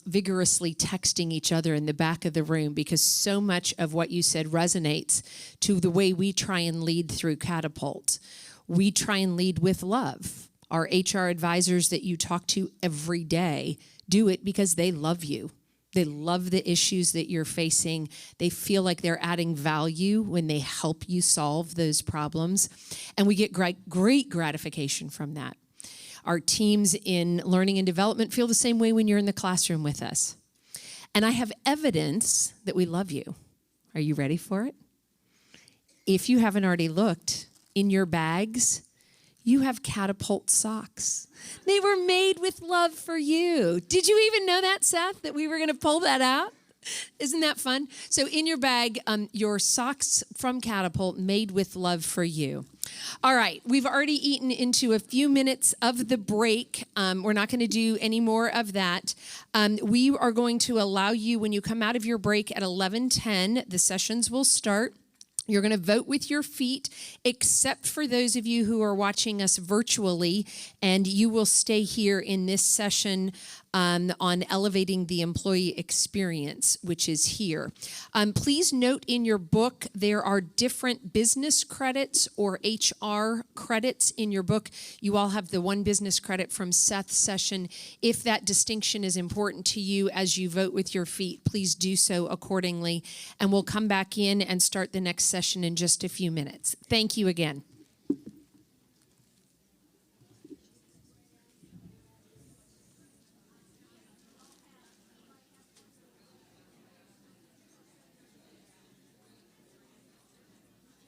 vigorously texting each other in the back of the room because so much of what you said resonates to the way we try and lead through Catapult. We try and lead with love. Our HR advisors that you talk to every day do it because they love you. They love the issues that you're facing. They feel like they're adding value when they help you solve those problems. And we get great gratification from that. Our teams in learning and development feel the same way when you're in the classroom with us. And I have evidence that we love you. Are you ready for it? If you haven't already looked, in your bags, you have Catapult socks. They were made with love for you. Did you even know that, Seth, that we were going to pull that out? Isn't that fun? So in your bag, your socks from Catapult made with love for you. All right, we've already eaten into a few minutes of the break. We're not going to do any more of that. We are going to allow you, when you come out of your break at 11:10, the sessions will start. You're going to vote with your feet, except for those of you who are watching us virtually, and you will stay here in this session on elevating the employee experience, which is here. Please note in your book, there are different business credits or HR credits in your book. You all have the one business credit from Seth's session. If that distinction is important to you as you vote with your feet, please do so accordingly. And we'll come back in and start the next session in just a few minutes. Thank you again.